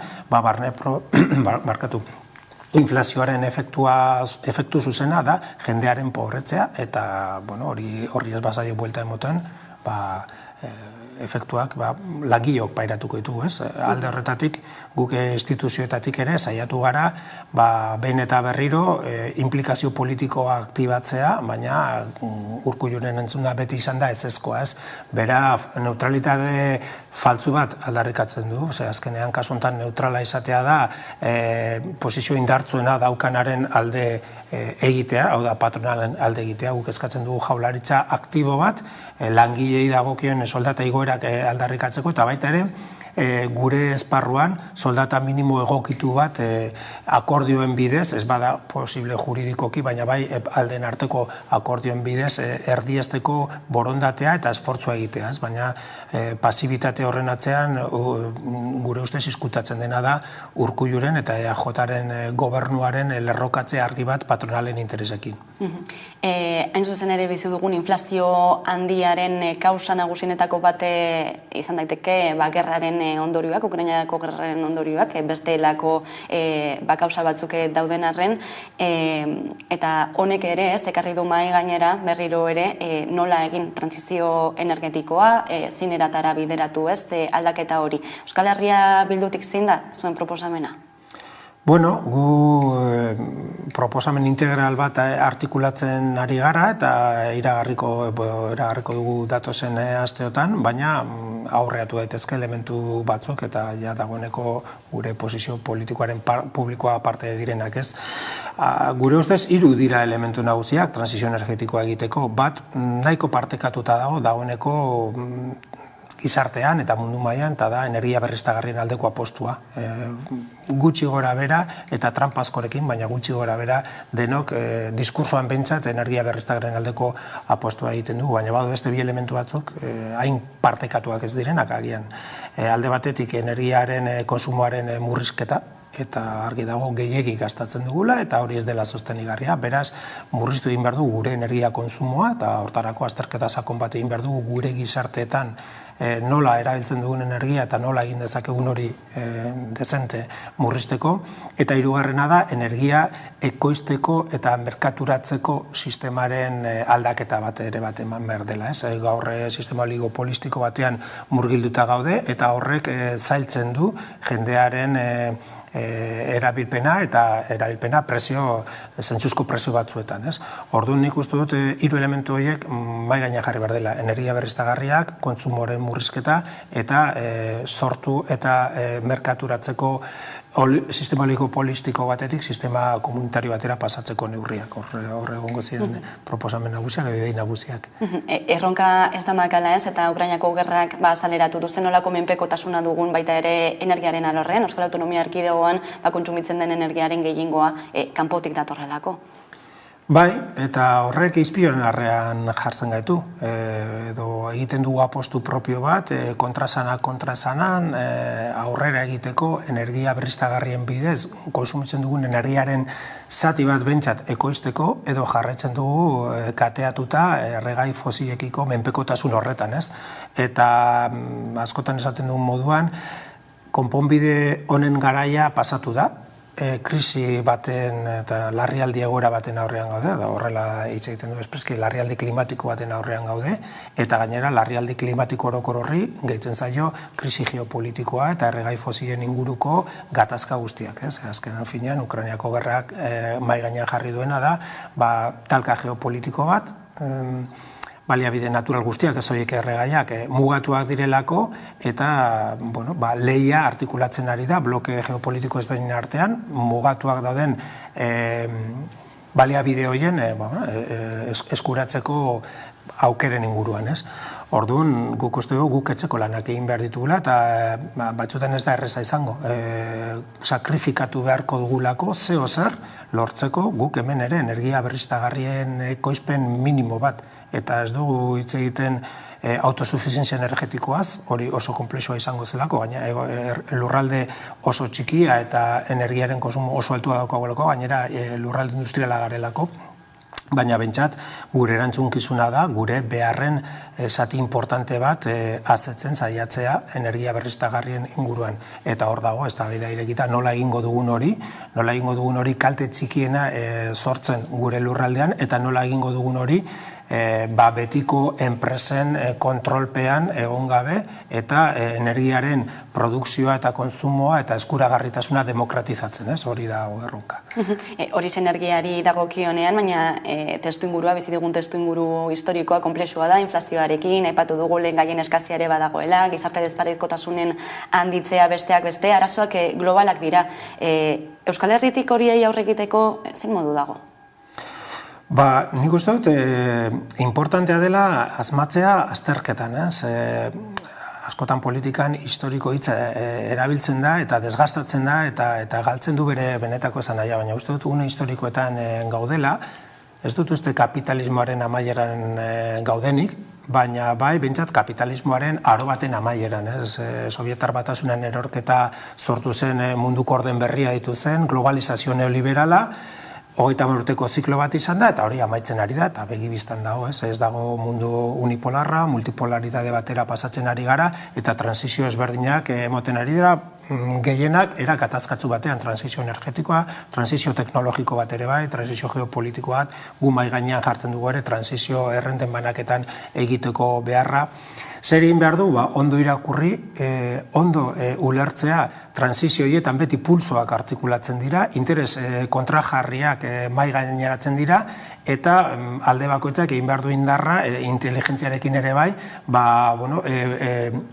inflazioaren efektu zuzena da jendearen pobretzea, eta horri ez bazaio buelta emoten, efektuak langileok pairatuko ditugu, ez? Alde horretatik, guk instituzioetatik ere saiatu gara, behin eta berriro implikazio politikoa aktibatzea, baina Urkulluren entzuna beti izan da ezezkoa, ez? Bera neutralitate faltzu bat aldarrikatzen du, azkenean kasu honetan neutrala izatea da posizio indartzuena daukanaren alde egitea, hau da patronalen alde egitea, guk eskatzen dugu jaurlaritza aktibo bat, langilei dagokion soldata igoerak aldarrikatzeko, eta baita ere, gure esparruan soldata minimo egokitu bat akordioen bidez, ez bada posible juridikoki, baina bai alden arteko akordioen bidez erdiesteko borondatea eta esfortzua egitea, baina pasibitate horren atzean gure ustez izkutatzen dena da Urkulluren eta EAJaren gobernuaren lerrokatze argi bat patronalen interesekin. Hain zuzen ere bizi dugun inflazio handiaren kausa nagusienetako bate izan daiteke gerraren ondorioak, Ukrainako gerraren ondorioak, bestelako kausa batzuk dauden arren, eta honek ere ez ekarri du mahai gainera berriro ere nola egin trantsizio energetikoa, zineratara bideratu ez aldaketa hori. Euskal Herria Bildutik zein da zuen proposamena? Bueno, gu proposamen integral bat artikulatzen ari gara eta iragarriko dugu datozen asteotan, baina aurreatu daitezke elementu batzuk eta ja dagoeneko gure posizio politikoaren publikoa parte direnak, ez. Gure ustez 3 dira elementu nagusiak transizio energetikoa egiteko. Bat, nahiko partekatuta dagoeneko gizartean eta mundu mailan, eta da energia berriztagarrien aldeko apostua. Gutxi gora bera eta tranpaskorekin, baina gutxi gora bera denok diskursoan behintzat energia berriztagarrien aldeko apostua egiten dugu, baina badu beste 2 elementu batzuk hain partekatuak ez direnak agian. Alde batetik energiaren konsumoaren murrizketa, eta argi dago gehiegi gastatzen dugula, eta hori ez dela sostenigarria. Beraz, murriztu egin behar dugu gure energia konsumoa, eta hortarako azterketa sakon bat egin behar dugu gure gizarteetan nola erabiltzen dugun energia eta nola egin dezakegun hori dezente murrizteko. Eta 3. da, energia ekoizteko eta merkaturatzeko sistemaren aldaketa bat eman behar dela. Gaur sistema oligopolistiko batean murgilduta gaude, eta horrek zailtzen du jendearen erabilpena eta erabilpena zentzuzko presio batzuetan. Orduan nik uste dut 3 elementu horiek mahai gaina jarri behar dela. Energia berriztagarriak, kontsumoren murrizketa eta sortu eta merkaturatzeko sistema oligopolistiko batetik sistema komunitario batera pasatzeko neurriak. Hor egongo ziren proposamen nagusiak edo idei nagusiak. Erronka ez da makala ez, eta Ukrainako gerrak azaleratu duzen nolako menpekotasuna dugun baita ere energiaren alorrean, Euskal Autonomia Erkidegoan kontsumitzen den energiaren gehiengoa kanpotik datorrelako. Bai, eta horrek izpioen arrean jartzen gaitu. Edo egiten dugu apostu propio bat, kontrasanan aurrera egiteko energia berriztagarrien bidez, konsumitzen dugun energiaren zati bat bentsat ekoizteko, edo jarraitzen dugu kateatuta erregai fosilekiko menpekotasun horretan, ez? Eta askotan esaten dugun moduan, konponbide honen garaia pasatu da, krisi baten eta larrialdi egoera baten aurrean gaude, da horrela hitz egiten du espreski, larrialdi klimatiko baten aurrean gaude, eta gainera larrialdi klimatiko orokor horri gehitzen zaio krisi geopolitikoa eta erregai fosilen inguruko gatazka guztiak, ez? Azkenan finean, Ukrainiako gerrak mahai gainean jarri duena da, talka geopolitiko bat, baliabide natural guztiak, ez horiek erregaiak, mugatuak direlako, eta lehia artikulatzen ari da, bloke geopolitiko ezberdinen artean, mugatuak dauden baliabide horien eskuratzeko aukeren inguruan, ez? Orduan, guk uste dugu guk etxeko lanak egin behar ditugula, eta batzutan ez da erreza izango. Sakrifikatu beharko dugulako, zeo zer lortzeko guk hemen ere energia berriztagarrien ekoizpen minimo bat. Eta ez dugu hitz egiten autosufizientzia energetikoaz, hori oso konplexua izango zelako, baina lurralde oso txikia eta energiaren konsumo oso altua daukaguelako, gainera lurralde industriala garelako. Baina bentsat, gure erantzunkizuna da, gure beharren zati importante bat azetzen saiatzea energia berriztagarrien inguruan. Eta hor dago, ez da gaida irekita, nola egingo dugun hori kalte txikiena sortzen gure lurraldean, eta nola egingo dugun hori betiko enpresen kontrolpean egon gabe eta energiaren produkzioa eta kontsumoa eta eskuragarritasuna demokratizatzen, ez? Hori da erronka. Hori energiari dagokionean, baina testuingurua, bizi dugun testuinguru historikoa konplexua da, inflazioarekin, aipatu dugu lehen gaien eskazia ere badagoela, gizarte desparekotasunen handitzea besteak beste, arazoak globalak dira. Euskal Herritik horiei aurre egiteko zein modu dago? Nik uste dut, importantea dela asmatzea azterketan, ez? Askotan politikan historiko hitza erabiltzen da eta desgastatzen da eta galtzen du bere benetako esan nahia, baina uste dut une historikoetan gaudela, ez dut uste kapitalismoaren amaieran gaudenik, baina bai, bentsat kapitalismoaren aro baten amaieran, ez? Sovietar Batasunan erorketa sortu zen munduko orden berria ditu zen, globalizazio neoliberala, 30 urteko ziklo bat izan da, eta hori amaitzen ari da, eta begibistan dago, ez dago mundu unipolarra, multipolaritate batera pasatzen ari gara, eta transizio ezberdinak emoten ari dira, gehienak era katazkatzu batean, transizio energetikoa, transizio teknologiko bat ere bai, transizio geopolitiko bat, gu mahai gainean jartzen dugu ere, transizio errenten banaketan egiteko beharra. Zer egin behar du, ondo irakurri, ondo ulertzea, transizio horietan beti pulsoak artikulatzen dira, interes kontrajarriak mai gaineratzen dira, eta alde bakoitzak egin behar du indarra, inteligentziarekin ere bai,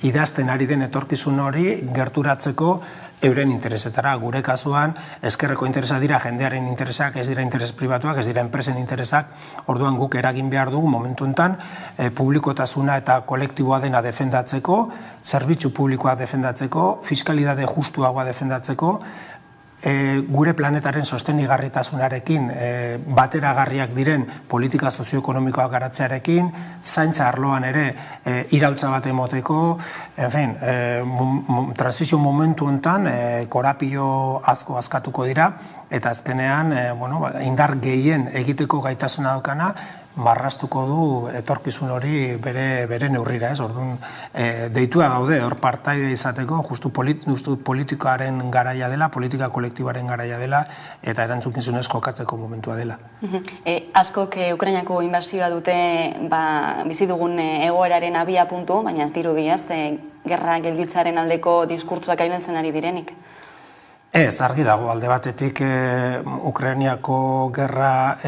idazten ari den etorkizun hori gerturatzeko euren interesetara. Gure kasuan, ezkerreko interesa dira jendearen interesak, ez dira interes pribatuak, ez dira enpresen interesak, orduan guk eragin behar dugu momentu enten publikotasuna eta kolektiboa dena defendatzeko, zerbitzu publikoa defendatzeko, fiskalidade justuagoa defendatzeko, gure planetaren sostenigarritasunarekin bateragarriak diren politika sozioekonomikoak garatzearekin, zaintza arloan ere iraultza bat emoteko, transizio momentu honetan korapio asko askatuko dira, eta azkenean indar gehien egiteko gaitasuna daukana, marrastuko du etorkizun hori bere neurrira, ez? Orduan, deitua gaude, hor partaide izateko, justu politikaren garaia dela, politika kolektibaren garaia dela, eta erantzukizunez jokatzeko momentua dela. Askok Ukrainako inbasioa dute bizi dugun egoeraren abia puntu, baina ez dirudi, ez? Gerra gelditzaren aldeko diskurtsoak ailetzen ari direnik. Ez, argi dago, alde batetik Ukrainiako gerra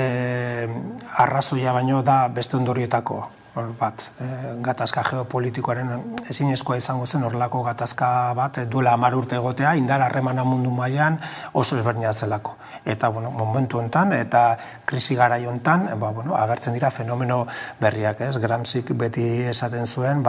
arrazoia baino da beste ondorietako bat. Gatazka geopolitikoaren ezinezkoa izango zen horrelako gatazka bat duela 10 urte egotea, indar harremana mundu mailan oso ezberdina zelako. Eta momentu honetan eta krisi garai honetan agertzen dira fenomeno berriak, ez? Gramscik beti esaten zuen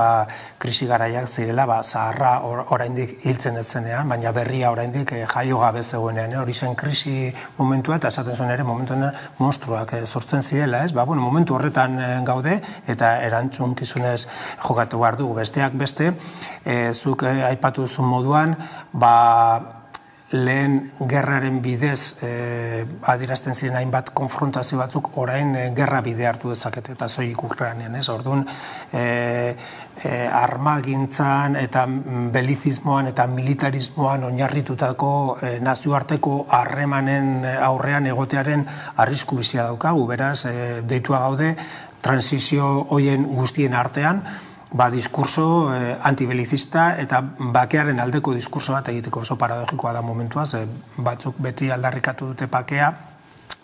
krisi garaiak zirela zaharra oraindik hiltzen ez zenean, baina berria oraindik jaio gabe zegoenean. Hori zen krisi momentua eta esaten zuen ere momentuan monstruak sortzen zirela, ez? Momentu horretan gaude eta erantzunkizunez jokatu behar dugu. Besteak beste, zuk aipatu duzun moduan, lehen gerraren bidez adierazten ziren hainbat konfrontazio batzuk orain gerra bide hartu dezakete eta soilik Ukrainan, ez? Orduan, armagintzan eta belizismoan eta militarismoan oinarritutako nazioarteko harremanen aurrean egotearen arrisku bizia daukagu, beraz, deitua gaude, transizio hoien guztien artean, diskurso antibelicista eta bakearen aldeko diskurso bat egiteko oso paradogikoa da momentuaz, batzuk beti aldarrikatu dute bakea,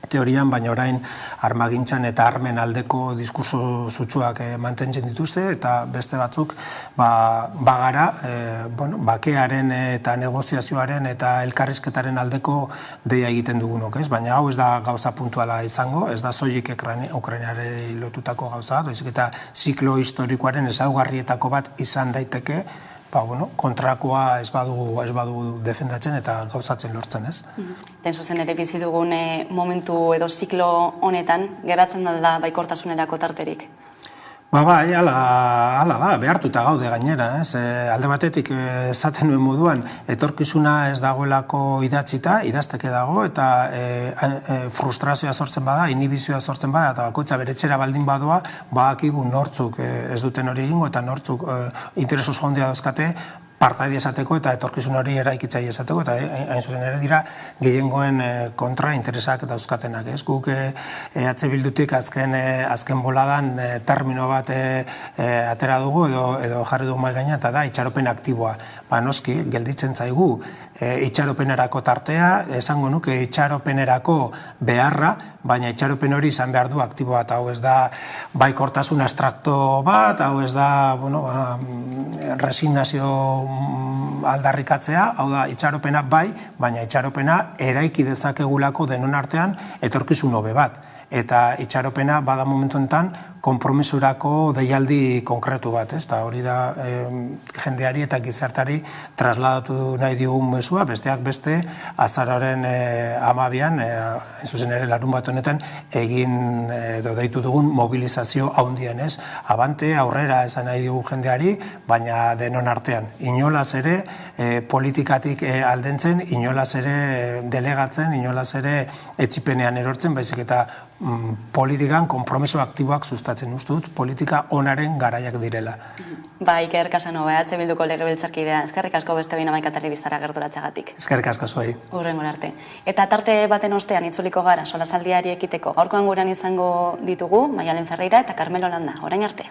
teorian, baina orain armagintzan eta armen aldeko diskurso sutsuak mantentzen dituzte, eta beste batzuk bagara bakearen eta negoziazioaren eta elkarrizketaren aldeko deia egiten dugunok, ez? Baina hau ez da gauza puntuala izango, ez da soilik Ukrainari lotutako gauza, baizik eta ziklo historikoaren ezaugarrietako bat izan daiteke, kontrakoa ez badugu defendatzen eta gauzatzen lortzen, ez? Den zuzen ere bizi dugun momentu edo ziklo honetan, geratzen da baikortasunerako tarterik? Bai, hala da, behartuta gaude gainera, ez? Alde batetik esaten nuen moduan, etorkizuna ez dagoelako idatzita, idazteke dago, eta frustrazioa sortzen bada, inhibizioa sortzen bada, eta bakoitza bere etxera baldin badoa, badakigu nortzuk ez duten hori egingo, eta nortzuk interes oso handia dauzkate, partaide esateko eta etorkizun hori eraikitzaile esateko, eta hain zuzen ere dira gehiengoen kontra interesak dauzkatenak, ez? Guk Bildutik azken boladan termino bat atera dugu edo jarri dugu mahai gaina, eta da itxaropen aktiboa. Noski, gelditzen zaigu itxaropenerako tartea, esango nuke itxaropenerako beharra, baina itxaropen hori izan behar du aktiboa, eta hau ez da baikortasun abstrakto bat, hau ez da resignazio aldarrikatzea, hau da itxaropena bai, baina itxaropena eraiki dezakegulako denon artean etorkizun hobe bat. Eta itxaropena bada momentu enten konpromisurako deialdi konkretu bat, ez? Eta hori da jendeari eta gizartari trasladatu nahi diogun mezua, besteak beste azararen 12an, zuzen ere larun bat honetan, egin edo deitu dugun mobilizazio haundien, ez? Abante, aurrera esan nahi diogu jendeari, baina denon artean. Inolaz ere politikatik aldentzen, inolaz ere delegatzen, inolaz ere etxipenean erortzen, baizik eta politikan konpromiso aktiboak sustatzen dut, politika onaren garaiak direla. Iker Casanova, Bilduko legebiltzarkidea, eskerrik asko beste behin Hamaika Telebistara gerturatzeagatik. Eskerrik asko zuei. Hurrengo arte. Eta tarte baten ostean itzuliko gara solasaldiari ekiteko. Gaurkoan gurean izango ditugu Maialen Ferreira eta Carmelo Landa. Orain arte.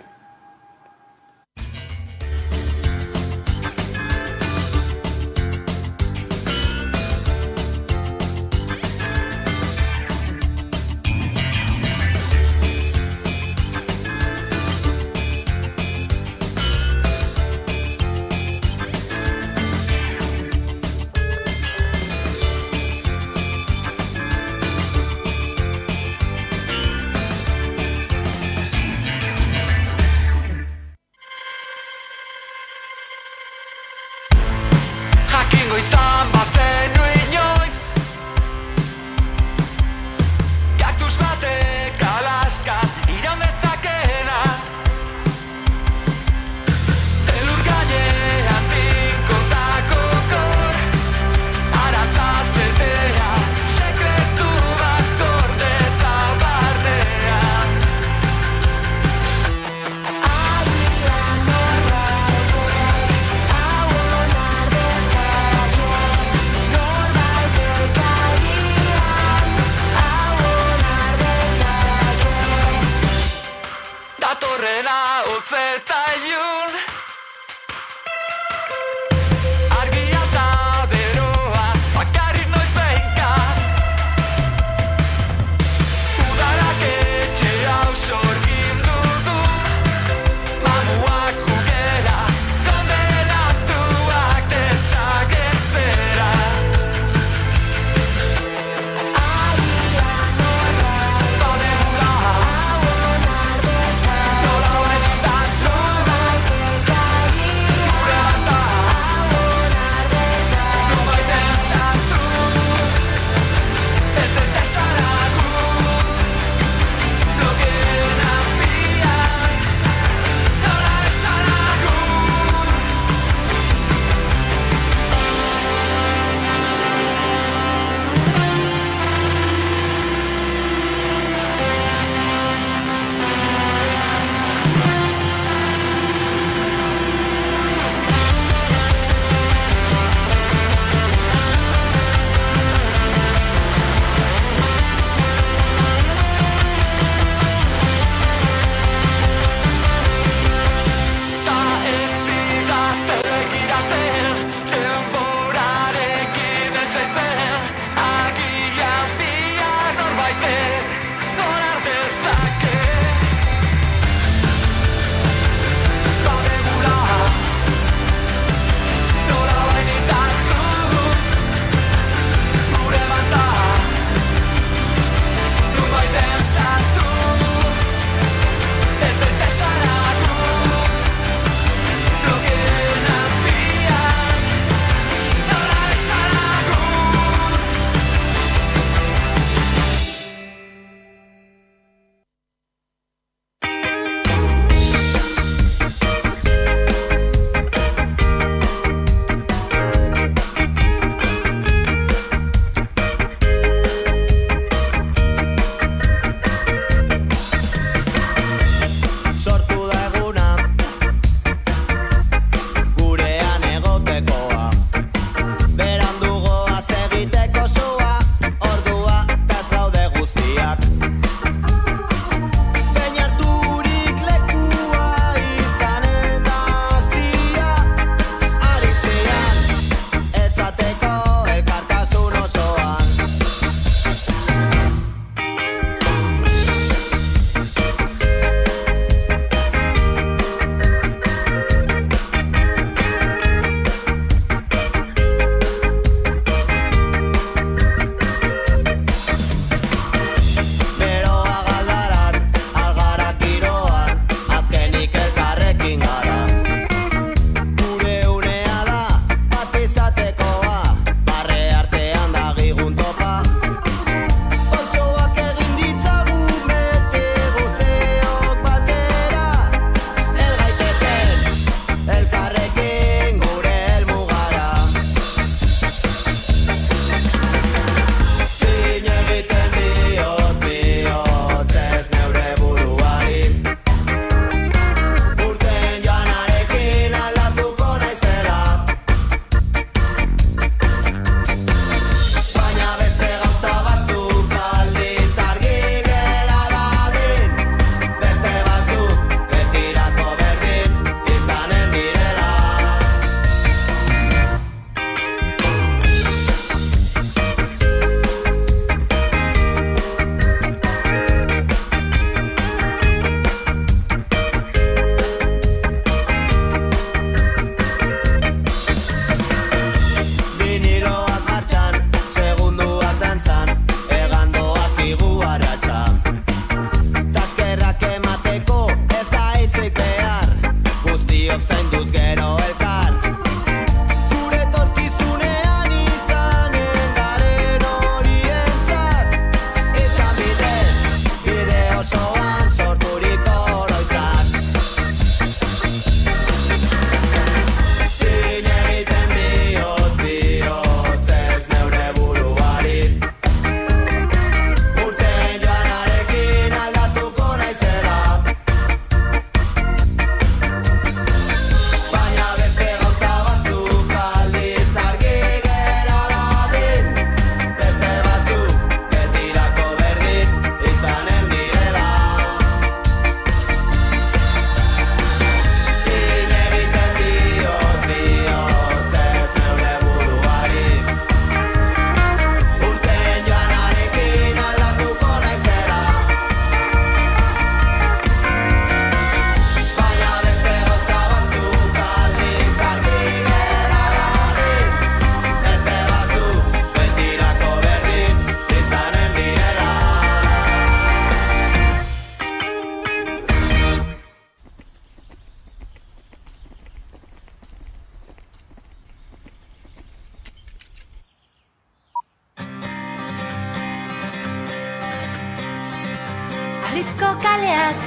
Herrizko kaleak,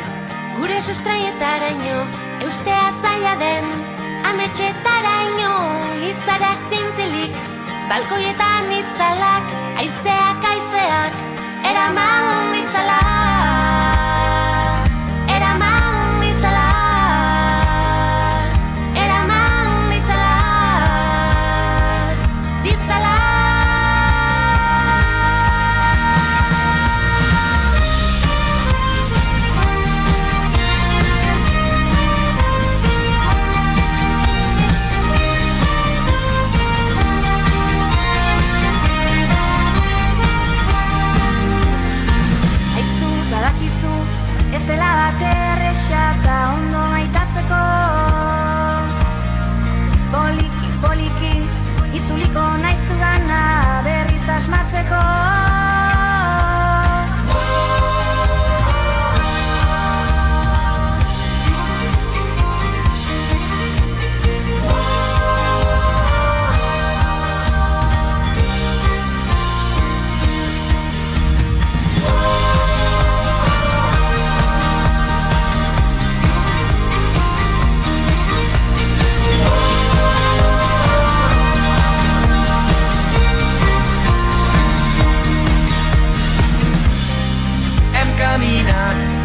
gure sustraietaraino, eustea zaila den, ametxetaraino, izarak zintzilik, balkoietan itzalak, aizeak, eraman ditzala, eraman ditzala, eraman ditzala, ditzala. Ez dela bat erresa eta ondo maitatzeko, poliki, poliki, itzuliko naizu gana berriz asmatzeko.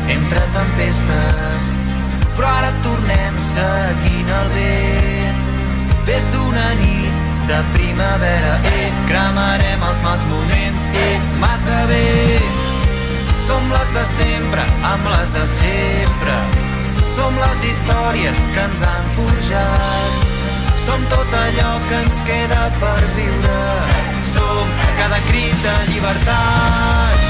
Entre tempestes, però ara tornem seguint el vent. Des d'una nit de primavera, cremarem els mals moments, massa bé. Som les de sempre, amb les de sempre. Som les històries que ens han forjat. Som tot allò que ens queda per viure. Som cada crit de llibertat.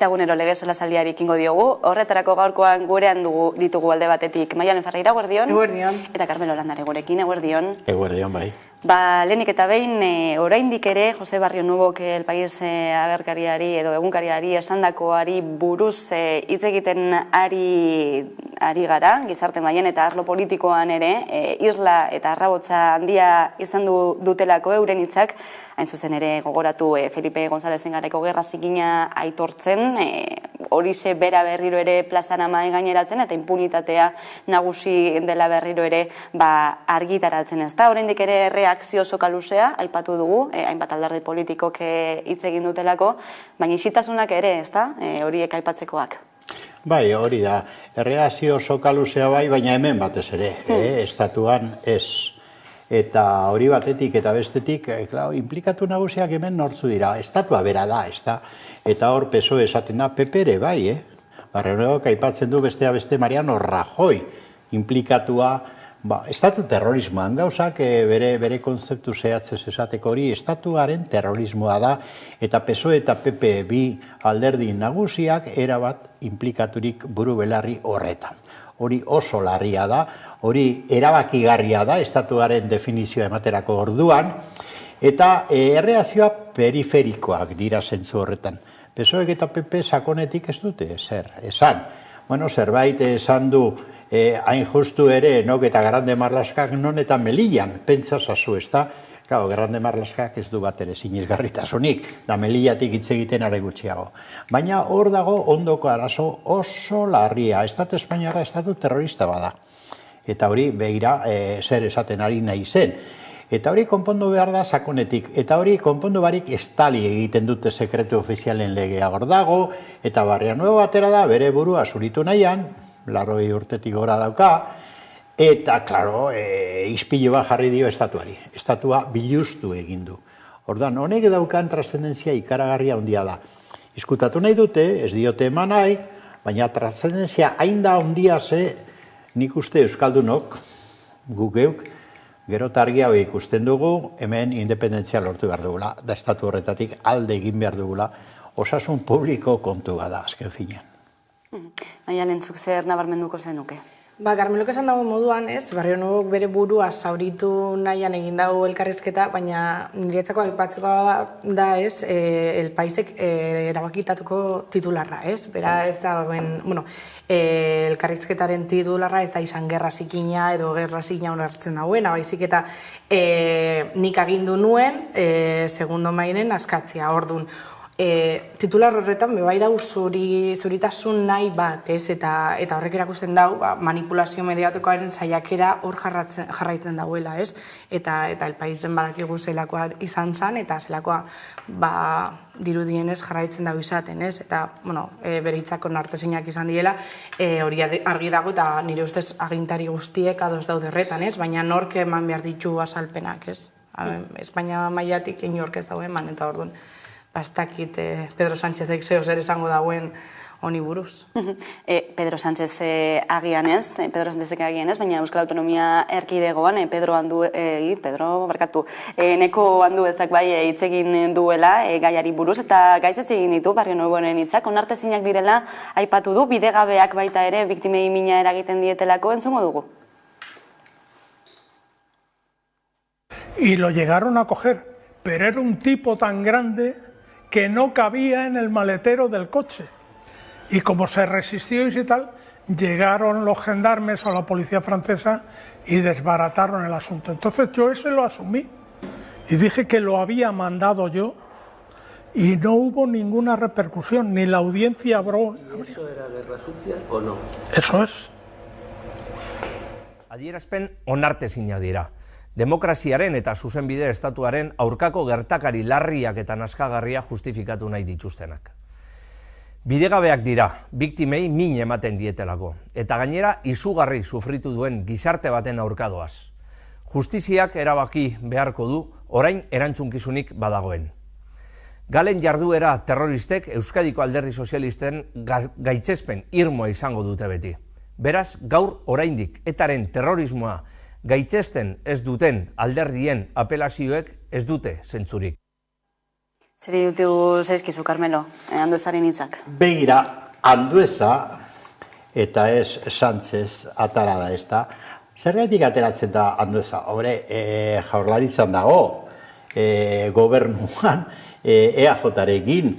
eta egunero lege solasaldiari ekingo diogu. Horretarako gaurkoan gurean ditugu alde batetik Maialen Ferreira, eguerdion. Eguerdion. Eta Carmelo Landare gurekin, eguerdion. Eguerdion, bai. Lehenik eta behin, oraindik ere, Jose Barrio Nubok El País agerkariari edo egunkariari esandakoari buruz hitz egiten ari gara, gizarte mailen eta arlo politikoan ere, isla eta arrabotza handia izan dutelako euren hitzak, hain zuzen ere gogoratu Felipe González Gareko gerra zikina aitortzen, horixe bera berriro ere plazan mahai gaineratzen eta impunitatea nagusi dela berriro ere argitaratzen ez da. Oraindik ere reakzio soka luzea aipatu dugu, hainbat alderdi politikok hitz egin dutelako, baina isitasunak ere, ez da, horiek aipatzekoak. Bai, hori da, erreakzio soka luzea bai, baina hemen batez ere, estatuan ez. Eta hori batetik eta bestetik, implikatu nagusiak hemen nortzu dira, estatua bera da, ez da. Eta hor PSOE esaten da, PP ere bai, Barreneok aipatzen du beste Mariano Rajoy implikatua, estatu terrorismoan gauzak bere konzeptu zehatzez esateko hori estatuaren terrorismoa da, eta PSOE eta PP bi alderdi nagusiak erabat implikaturik buru belarri horretan. Hori oso larria da, hori erabakigarria da, estatuaren definizioa ematerako orduan, eta erreakzioa periferikoak dira zentzu horretan. PSOEk eta PP sakonetik ez dute zer esan. Bueno, zerbait esan du hain justu ere, nok eta Grande Marlaskak non eta Melillan, pentsa zazu, ez da? Claro, Grande Marlaskak ez du bat ere sinesgarritasunik, da Melillatik hitz egiten are gutxiago. Baina hor dago ondoko arazo oso larria, estatu espainiarra estatu terrorista bada. Eta hori begira zer esaten ari nahi zen. Eta hori konpondu behar da sakonetik. Eta hori konpondu barik estali egiten dute sekretu ofizialen legea hor dago, eta Barrio Nuevo atera da bere burua zuritu nahian, 80 urtetik gora dauka, eta, klaro, ispilu bat jarri dio estatuari. Estatua biluztu egin du. Orduan, honek daukan trascendentzia ikaragarria handia da. Izkutatu nahi dute, ez diote eman nahi, baina trascendentzia hain da handia ze, nik uste euskaldunok, guk geuk, gero targia hori ikusten dugu, hemen independentzia lortu behar dugula, da estatu horretatik alde egin behar dugula, osasun publiko kontu bada, azken finean. Maialen, zuk zer nabarmenduko zenuke? Carmelok esan dago moduan, Barrio Nuevok bere burua zauritu nahian egin dago elkarrizketa, baina niretzako aipatzeko da, El Paisek erabakitatuko titularra, Bera ez da, elkarrizketaren titularra ez da izan gerra zikina edo gerra zikina onartzen dagoena, baizik eta nik agindu nuen, segundo mailen askatzia, orduan. Titular horretan bebai dau zuritasun nahi bat, eta horrek erakusten dau manipulazio mediatikoaren saiakera hor jarraitzen dauela, eta El Paisen badakigu zelakoa izan zen, eta zelakoa dirudienez jarraitzen dau izaten, eta bere hitzak onartezinak izan diela, hori argi dago eta nire ustez agintari guztiek ados daude horretan, baina nork eman behar ditu azalpenak, Espainia mailatik inork ez dago eman, eta orduan bastakit Pedro Sánchezek zeo zer esango dauen honi buruz. Pedro Sánchez agian ez, baina Euskal Autonomia Erkidegoan, Neko handu ezak bai hitz egin duela gaiari buruz, eta gaitzetze egin ditu Barrio Nuevoren hitzak, onartezinak direla aipatu du, bidegabeak baita ere biktimei mina eragiten dietelako, entzungo dugu. Y lo llegaron a coger, pero era un tipo tan grande que no cabía en el maletero del coche. Y como se resistió y tal, llegaron los gendarmes o la policía francesa y desbarataron el asunto. Entonces yo ese lo asumí y dije que lo había mandado yo y no hubo ninguna repercusión, ni la audiencia abrió. ¿Eso era guerra sucia o no? Eso es. Adierazpen onartezina dira. Demokraziaren eta zuzenbide estatuaren aurkako gertakari larriak eta naskagarria justifikatu nahi dituztenak. Bidegabeak dira, biktimei min ematen dietelako, eta gainera izugarri sufritu duen gizarte baten aurkadoaz. Justiziak erabaki beharko du orain erantzunkizunik badagoen. Galen jarduera terroristek Euskadiko Alderdi Sozialisten gaitzespen irmoa izango dute beti. Beraz, gaur oraindik etaren terrorismoa gaitzesten ez duten alderdien apelazioek ez dute zentzurik. Zeri dutu zaizkizu, Carmelo, Anduezaren hitzak? Begira, Andueza eta ez Sánchez atara da ez da. Zergatik ateratzen da Andueza? Hore, Jaurlaritzan dago, gobernuan, EAJ-arekin,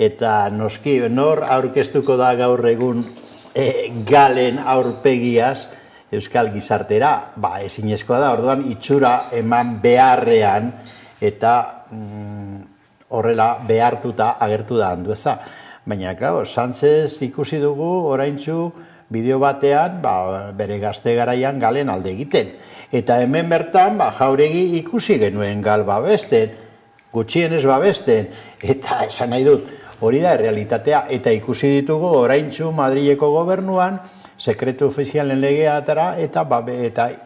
eta noski nor aurkeztuko da gaur egun galen aurpegiaz euskal gizartera, ezinezkoa da, orduan itxura eman beharrean eta horrela behartuta agertu da Andueza. Baina, claro, Sánchez ikusi dugu oraintzu bideo batean bere gazte garaian galen alde egiten. Eta hemen bertan Jauregi ikusi genuen gal babesten, gutxienez babesten, eta esan nahi dut, hori da errealitatea, eta ikusi ditugu oraintzu Madrileko gobernuan, sekretu ofizialen legeatara, eta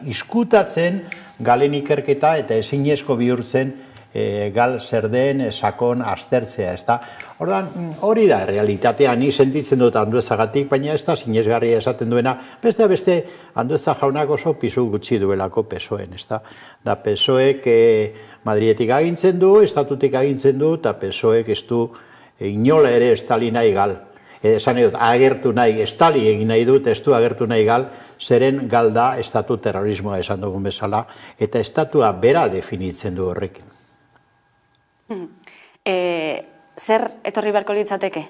izkutatzen galen ikerketa eta ezinezko bihurtzen gal zer den sakon aztertzea, ez da. Ordan, hori da realitatea, ni sentitzen dut Anduezagatik, baina ez da sinesgarria esaten duena, beste Andueza jaunak oso pisu gutxi duelako PSOEn, ez da. Da PSOEk Madriletik agintzen du, estatutik agintzen du, eta PSOEk ez du inola ere estali nahi gal. Esan nahi dut, agertu nahi, estali egin nahi dut, ez du agertu nahi gal, zeren galda estatu terrorismoa esan dugun bezala, eta estatua bera definitzen du horrekin. Zer etorri beharko litzateke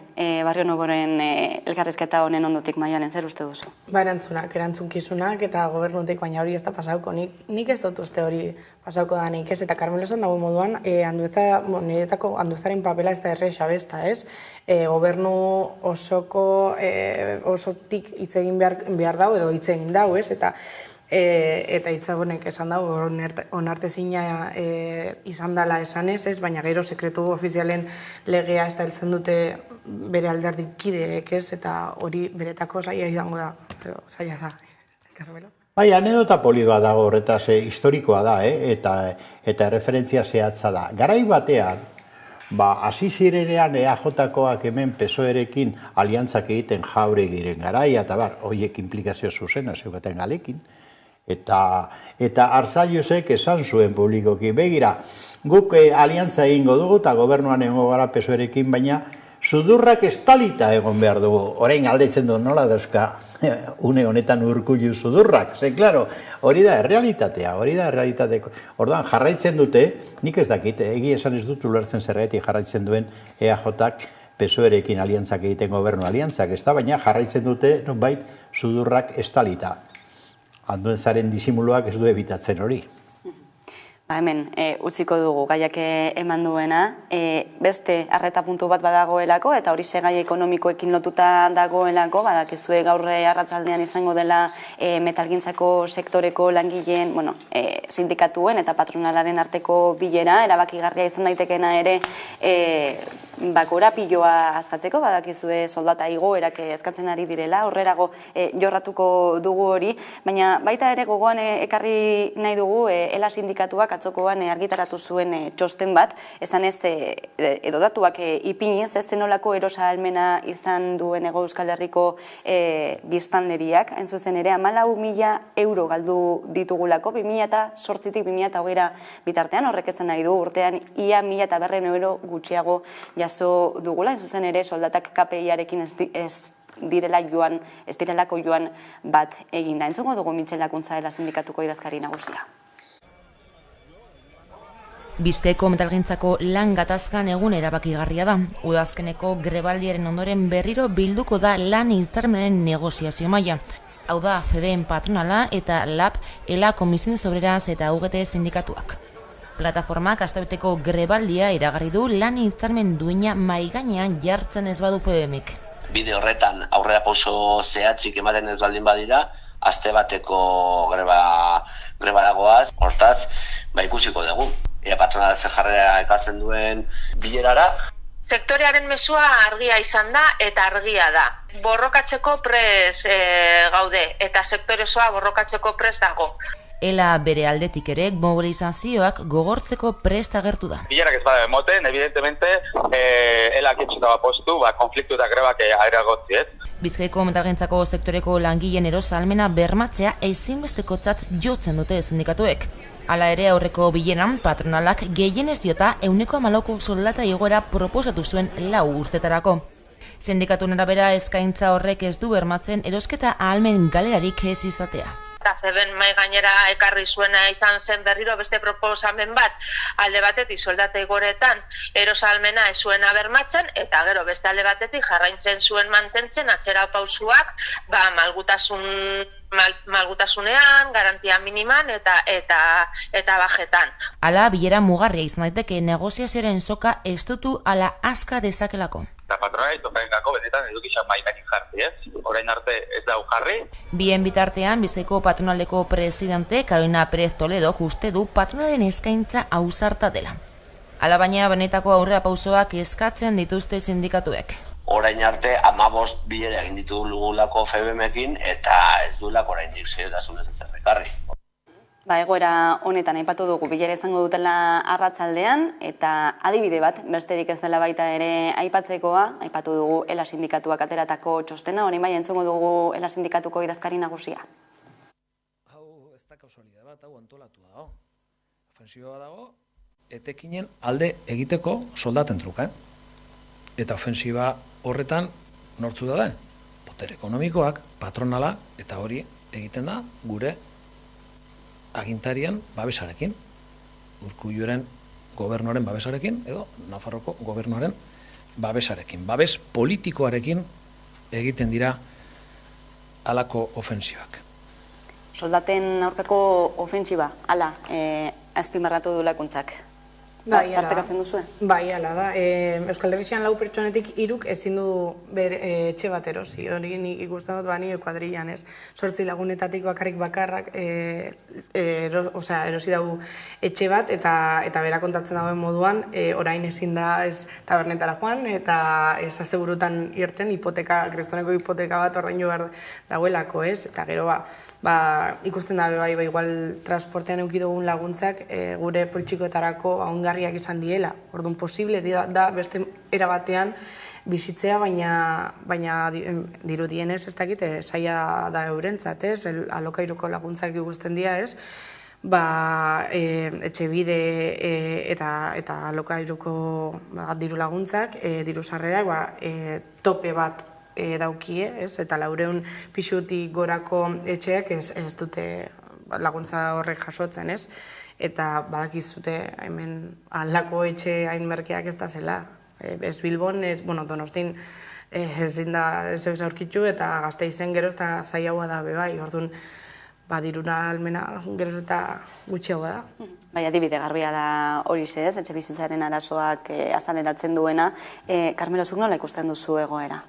Barrio Nuevoren elkarrizketa honen ondotik, Maialen, zer uste duzu? Erantzunkizunak eta gobernutik, baina hori ez da pasauko. Nik ez dut uste hori pasauko da nik ez, eta Carmelo esan dago moduan, niretako Anduezaren papela ez da erresa besta, ez? Gobernu osotik hitz egin behar dau, edo hitz egin dau, ez? Eta hitzagonek esan dago, onartezina izan dela esanez, ez? Baina gero sekretu ofizialen legea ez da heltzen dute bere alderdik kideek, ez? Eta hori beretako zaila izango da, zaila da, Carmelo? Bai, anedota polidoa dago horretaz, historikoa da, eta referentzia zehatza da. Garai batean, hasi zirenean EAJ-koak hemen PSOE-rekin aliantzak egiten Jauregiren garaia, eta horiek implikazio zuzena zeukaten galekin, eta Arzalluzek esan zuen publikoki, begira, guk aliantza egingo dugu eta gobernuan egongo gara PSOE-rekin, baina sudurrak estalita egon behar dugu. Orain galdetzen du nola dauzka une honetan Urkullu sudurrak. Ze, klaro, hori da errealitatea, Orduan, jarraitzen dute, nik ez dakit, egi esan ez dut ulertzen zergatik jarraitzen duen EAJ-ak PSOE-rekin aliantzak egiten gobernu aliantzak, ez da, baina jarraitzen dute, nonbait, sudurrak estalita. Anduezaren disimuluak ez du ebitatzen hori. Hemen, utziko dugu gaiak eman duena, beste arreta puntu bat badagoelako, eta hori gai ekonomikoekin lotuta dagoelako, badakizue gaur arratzaldean izango dela metalgintzako sektoreko langileen, sindikatuen eta patronalaren arteko bilera, erabakigarria izan daitekena ere, korapiloa azkatzeko, badakizue soldata igoerak eskatzen ari direla, horrerago jorratuko dugu hori, baina baita ere gogoan ekarri nahi dugu ELA sindikatuak atzokoan argitaratu zuen txosten bat, esan ez edo datuak ipiniz, ez zenolako erosa almena izan duen Hego Euskal Herriko biztanleriak, hain zuzen ere 14.000 euro galdu ditugulako, 2008-tik 2020 bitartean, horrek esan nahi du urtean ia 1.100 euro gutxiago jaso dugula, hain zuzen ere soldatak KPI-arekin ez direlako joan bat eginda. Entzungo dugu Mitxel Lakuntza dela sindikatuko idazkari nagusia. Bizkaiko metalgintzako lan gatazkan egun erabakigarria da. Udazkeneko grebaldiaren ondoren berriro bilduko da lan hitzarmenen negoziazio maila. Hau da, FEDEen patronala eta LAB, ELA Komisiones Obreras eta UGT sindikatuak. Plataformak astabeteko grebaldia iragarri du lan hitzarmen duina maigainean jartzen ez badu FEDEmek. Bide horretan aurrera pauso zehatzik ematen ez baldin badira, aste bateko grebaragoaz, hortaz, ikusiko dugu. Ea patronala ze jarrera ekartzen duen bilerara. Sektorearen mezua argia izan da eta argia da. Borrokatzeko prest gaude eta sektore osoa borrokatzeko prest dago. ELA bere aldetik ere mobilizazioak gogortzeko prest agertu da. Bilerak ez bada emoten, evidentemente, ELA kitxuta postu, konfliktu eta grebak areagotzi, ez? Bizkaiko metalgintzako sektoreko langileen erosa almena bermatzea ezinbestekotzat jotzen dute sindikatuek. Hala ere aurreko bileran patronalak gehienez diota 1,4ko soldata igoera proposatu zuen 4 urtetarako. Sindikatuen arabera eskaintza horrek ez du bermatzen erosketa ahalmen galerarik ez izatea. Eta FEBen mai gainera ekarri zuena izan zen berriro beste proposamen bat alde batetik soldata igoretan erosalmena ez zuena bermatzen eta gero beste alde batetik jarraitzen zuen mantentzen atzera pausuak malgutasunean, garantia miniman eta bajetan. Hala bilera mugarria izan daiteke negoziazioaren soka estutu ala aska dezakelako. Eta patronari tokengako benetan edukizan maitanik jarri, ez? Orain arte ez dau jarri. Bien bitartean, Bizkaiko patronaleko presidente Carolina Pérez Toledo uste du patronalen eskaintza ausarta dela. Hala baina benetako aurrera pausoak eskatzen dituzte sindikatuek. Orain arte 15 bilera egin ditugulako FEBemekin eta ez duelako oraindik seriotasunez ezer ekarri. Egoera honetan aipatu dugu bilera izango dutela arratsaldean eta adibide bat besterik ez dela baita ere aipatzekoa, aipatu dugu ELA sindikatuak ateratako txostena, hori bai entzungo dugu ELA sindikatuko idazkari nagusia. Hau ez da kausalidade bat, hau antolatu dago. Ofensiboa dago, etekinen alde egiteko soldaten truka. Eta ofensiba horretan nortzu da? Potere ekonomikoak, patronala, eta hori egiten da gure agintarien babesarekin, Urkulluren gobernuaren babesarekin edo Nafarroko gobernuaren babesarekin. Babes politikoarekin egiten dira halako ofensibak. Soldaten aurkako ofensiba, hala, azpimarratu du lakuntzak. Partekatzen duzue? Bai, hala da. Euskal Herrian 4 pertsonetik 3 ezin du etxe bat erosi. Hori nik ikusten dut bani kuadrillan, ez? 8 lagunetatik bakarrak erosi dugu etxe bat eta bera kontatzen dagoen moduan orain ezin da ez tabernetara joan eta ez asegurutan irten kristoneko hipoteka bat ordaindu behar dagoelako, ez? Eta gero ikusten da igual transportean eduki dugun laguntzak gure poltsikoetarako ongarriak izan diela. Orduan posible da beste era batean bizitzea, baina dirudienez ez dakit saia da eurentzat, ez? Alokairuko laguntzak ikusten dira, ez? Etxebide eta alokairuko diru laguntzak, diru sarrerak tope bat daukie, ez? Eta 400 pixutik gorako etxeak ez dute laguntza horrek jasotzen, ez? Eta badakizute hemen aldako etxe hain merkeak ez da zela. Ez Bilbon, Donostin ezin da ez aurkitu eta Gasteizen gero ez da zailagoa da bebai. Orduan, diruna almena gero eta gutxiagoa da. Bai, adibide garbia da hori ez, etxe bizitzaren arazoak azaleratzen duena. Carmelo, zuk nola ikusten duzu egoera?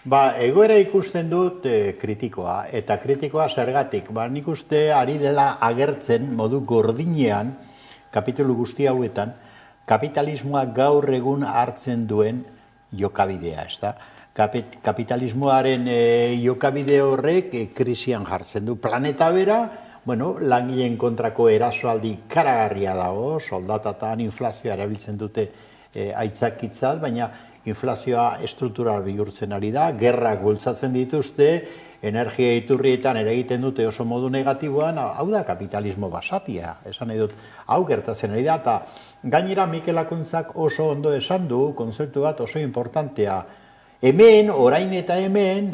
Egoera ikusten dut kritikoa, eta kritikoa zergatik. Nik uste ari dela agertzen modu gordinean, kapitulu guzti hauetan, kapitalismoa gaur egun hartzen duen jokabidea, ez da? Kapitalismoaren jokabide horrek krisian jartzen du. Planeta bera, langileen kontrako erasoaldi karagarria dago, soldatatan inflazioa erabiltzen dute aitzakitzat, baina inflazioa estruktural bihurtzen ari da, gerrak bultzatzen dituzte, energia iturrietan eragiten dute oso modu negatiboan, hau da kapitalismo basatia, esan nahi dut, hau gertatzen ari da, eta gainera Mikel Akuntzak oso ondo esan du, konzeptu bat oso importantea. Hemen, orain eta hemen,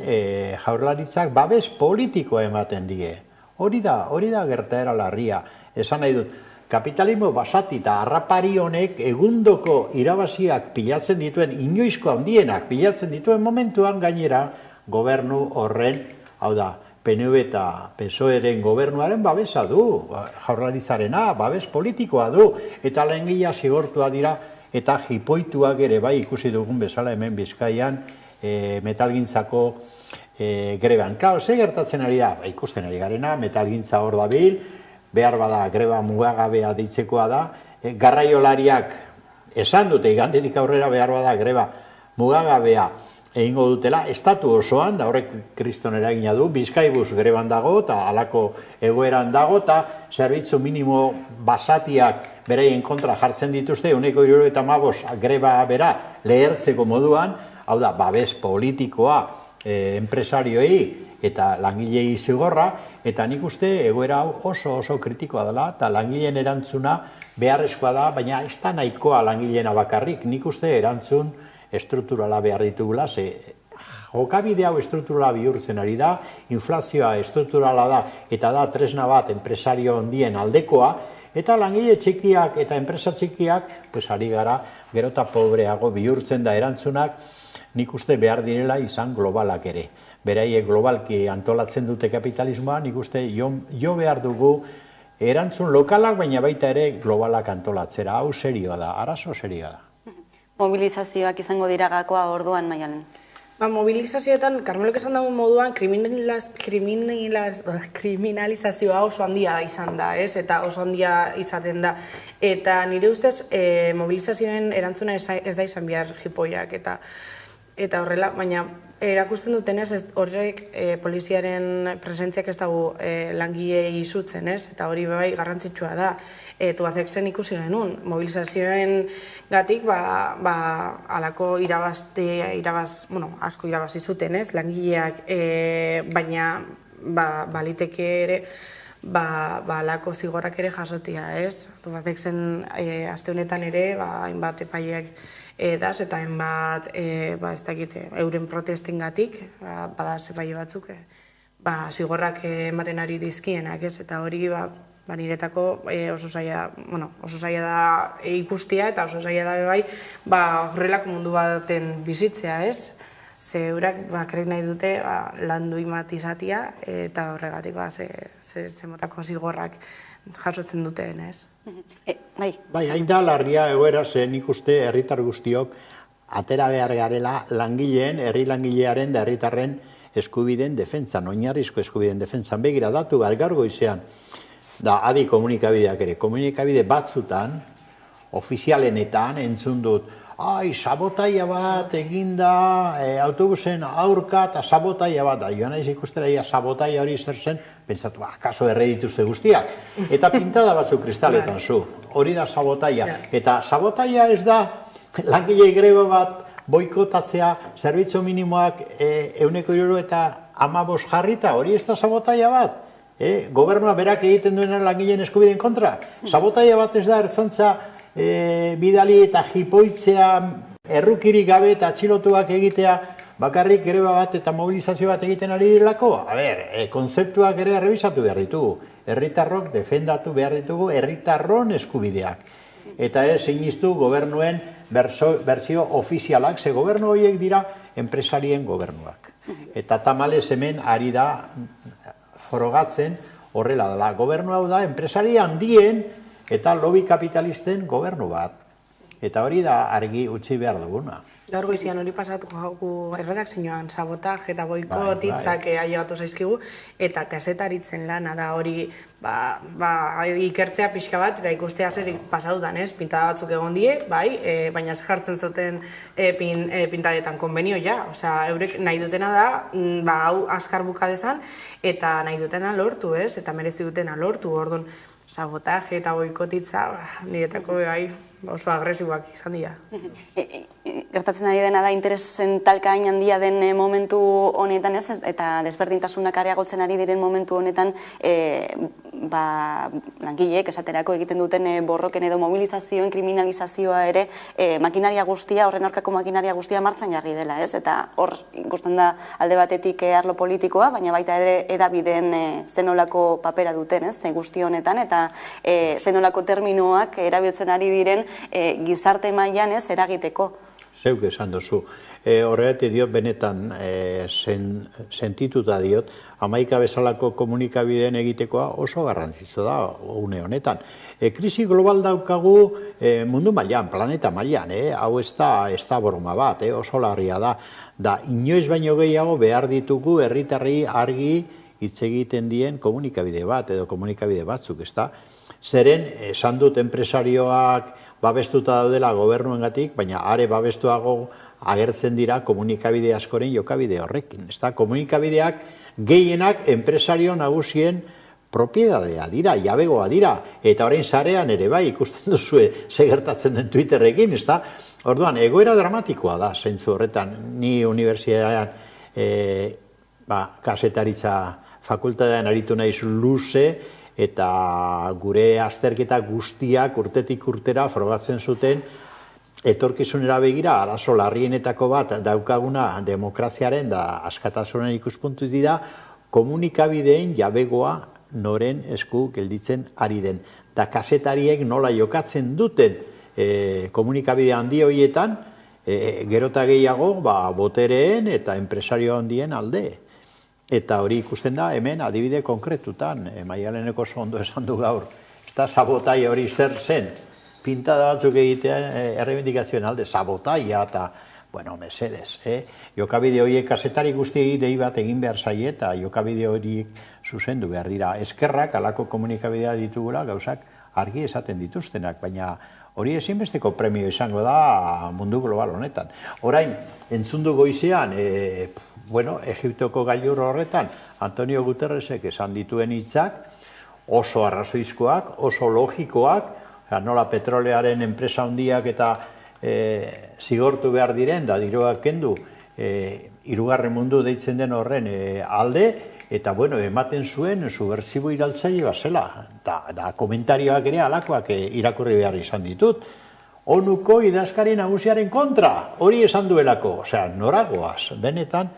Jaurlaritzak babes politikoa ematen die. Hori da gertaera larria, esan nahi dut, kapitalismo basati eta harrapari honek egundoko irabaziak pilatzen dituen, inoizko handienak pilatzen dituen momentuan gainera gobernu horren, hau da, PNV eta PSOE-ren gobernuaren babesa du, Jaurlaritzarena, babes politikoa du, eta langilea zigortua dira, eta jipoituak ere bai ikusi dugun bezala hemen Bizkaian metalgintzako greban. Klaro, ze gertatzen ari da? Ikusten ari garena, metalgintza hor dabil, behar bada greba mugagabea ditzekoa da, garraiolariak esan dute igandetik aurrera behar bada greba mugagabea egingo dutela, estatu osoan, da horrek kriston eragina du, Bizkaibus greban dago, eta halako egoeran dago, eta zerbitzu minimo basatiak bereien kontra jartzen dituzte, 175 greba bera lehertzeko moduan, hau da, babes politikoa enpresarioei eta langilei zigorra, eta nik uste egoera hau oso kritikoa dela, eta langileen erantzuna beharrezkoa da, baina ez da nahikoa langileena bakarrik, nik uste erantzun estrukturala behar ditugula, jokabide hau estrukturala bihurtzen ari da, inflazioa estrukturala da, eta da tresna bat enpresario handien aldekoa, eta langile txikiak eta enpresa txikiak, ari gara, gero eta pobreago bihurtzen da erantzunak, nik uste behar direla izan globalak ere. Beraiek globalki antolatzen dute kapitalismoa, nik uste jo behar dugu erantzun lokalak, baina baita ere globalak antolatzera. Hau serioa da, arazo serioa da. Mobilizazioak izango dira gakoa orduan, Maialen? Mobilizazioetan, Carmelok esan dagoen moduan, kriminalizazioa oso handia izan da, eta oso handia izaten da. Eta nire ustez, mobilizazioen erantzuna ez da izan behar jipoiak, eta horrela, baina erakusten dutenez, horrek poliziaren presentziak ez dago langilei izutzen, eta hori bai garrantzitsua da. Tubacex-en ikusi genuen, mobilizazioen gatik, alako asko irabazi zuten, langileak, baina baliteke ere, alako zigorrak ere jasotia, ez? Tubacex-en aste honetan ere, hainbat epaileak edaz, eta hainbat, ez dakit, euren protesten gatik, badaz epaile batzuk, zigorrak ematen ari dizkienak, ez? Eta hori, niretako oso zaila da ikustia eta oso zaila da bai horrelako mundu baten bizitzea, ez? Ze eurak bakarrik nahi dute landu imat izatea eta horregatik zemotako zigorrak jasotzen duten, ez? Bai, hain da larria egoera zen ikuste herritar guztiok atera behar garela langileen, herri langilearen da herritarren eskubideen defentsan, oinarrizko eskubideen defentsan. Begira datu bat gaur goizean, da adi komunikabideak ere, komunikabide batzutan, ofizialenetan entzun dut, sabotaia bat eginda autobusen aurka eta sabotaia bat, da joan naiz ikustera sabotaia hori zer zen, pentsatu, kaso erre dituzte guztiak, eta pintada batzuk kristaletan zu, hori da sabotaia, eta sabotaia ez da langile greba bat boikotatzea, zerbitzu minimoak 100 eta 15 jarrita, hori ez da sabotaia bat, gobernua berak egiten duena langileen eskubideen kontra. Sabotaia bat ez da ertzantza bidali eta jipoitzea errukirik gabe eta atxilotuak egitea bakarrik greba bat eta mobilizazio bat egiten ari direlako. Konzeptuak ere errebisatu behar ditugu. Herritarrok defendatu behar ditugu herritarron eskubideak. Eta ez siniztu gobernuen berzio ofizialak, ze gobernu horiek dira enpresarien gobernuak. Eta tamalez hemen ari da forogatzen horrela dela. Gobernu hau da, enpresari handien eta lobby kapitalisten gobernu bat. Eta hori da argi utzi behar duguna. Gaur goizian hori pasatuko hauku erredakzioan sabotaj eta boikot hitzak ailegatu zaizkigu, eta kazetaritzen lana da hori ikertzea pixka bat eta ikustea zer pasaudan, ez? Pintada batzuk egon die, baina ez jartzen zuten pintadetan konbenioia. Osea, eurek nahi dutena da, hau azkar buka dezan, eta nahi dutena lortu, ez? Eta merezi dutena lortu, orduan sabotaje eta boikotitza, niretako oso agresiboak izan dira. Gertatzen ari dena da interesen talka hain handia den momentu honetan, ez? Eta desberdintasunak areagotzen ari diren momentu honetan, langileek esaterako egiten duten borroken edo mobilizazioen kriminalizazioa ere makinaria guztia, horren aurkako makinaria guztia martxan jarri dela, ez? Eta hor ikusten da alde batetik arlo politikoa, baina baita ere edabideen zenolako papera duten, ez? Guzti honetan, eta zenolako terminoak erabiltzen ari diren gizarte mailan ez eragiteko. Zeuk esan duzu. Horregatik diot benetan sentituta diot, 11 bezalako komunikabideen egitekoa oso garrantzitsu da une honetan. Krisi global daukagu mundu mailan, planeta mailan, hau ez da broma bat, oso larria da. Da, inoiz baino gehiago behar ditugu herritarri argi hitz egiten dien komunikabide bat edo komunikabide batzuk, ez da? Zeren, esan dut enpresarioak babestuta daudela gobernuengatik, baina are babestuago agertzen dira komunikabide askoren jokabide horrekin. Komunikabideak gehienak enpresario nagusien propiedadea dira, jabegoa dira, eta orain sarean ere bai ikusten duzue ze gertatzen den Twitterrekin, ez da? Orduan, egoera dramatikoa da, zentzu horretan, ni unibertsitatean kasetaritza fakultatean aritu naiz luze, eta gure azterketa guztiak urtetik urtera frogatzen zuten etorkizunera begira arazo larrienetako bat daukaguna demokraziaren da askatasunen ikuspuntutik dira komunikabideen jabegoa noren esku gelditzen ari den. Da kasetariek nola jokatzen duten komunikabide handi horietan, gerota gehiago botereen eta enpresario handien alde. Eta hori ikusten da hemen adibide konkretutan, Maialeneko oso ondo esan du gaur, ez da sabotai hori zer zen, pintada batzuk egitea errebindikazioen alde, sabotaia eta, bueno, mesedez, jokabide horiek kasetari guztiei dei bat egin behar zaie eta jokabide horiek zuzendu behar dira. Eskerrak alako komunikabidea ditugula gauzak argi esaten dituztenak, baina hori ezinbesteko premio izango da mundu global honetan. Orain, entzundu goizean, Egiptoko gailur horretan, Antonio Guterresek esan dituen hitzak, oso arrazoizkoak, oso logikoak, nola petrolearen enpresa handiak eta zigortu behar diren, da diroak kendu, hirugarren mundu deitzen den horren alde, eta ematen zuen subversibo iraltzaile bazela. Da komentarioak ere alakoak irakurri behar izan ditut. ONUko idazkari nagusiaren kontra, hori esan duelako. Osea, nora goaz, benetan,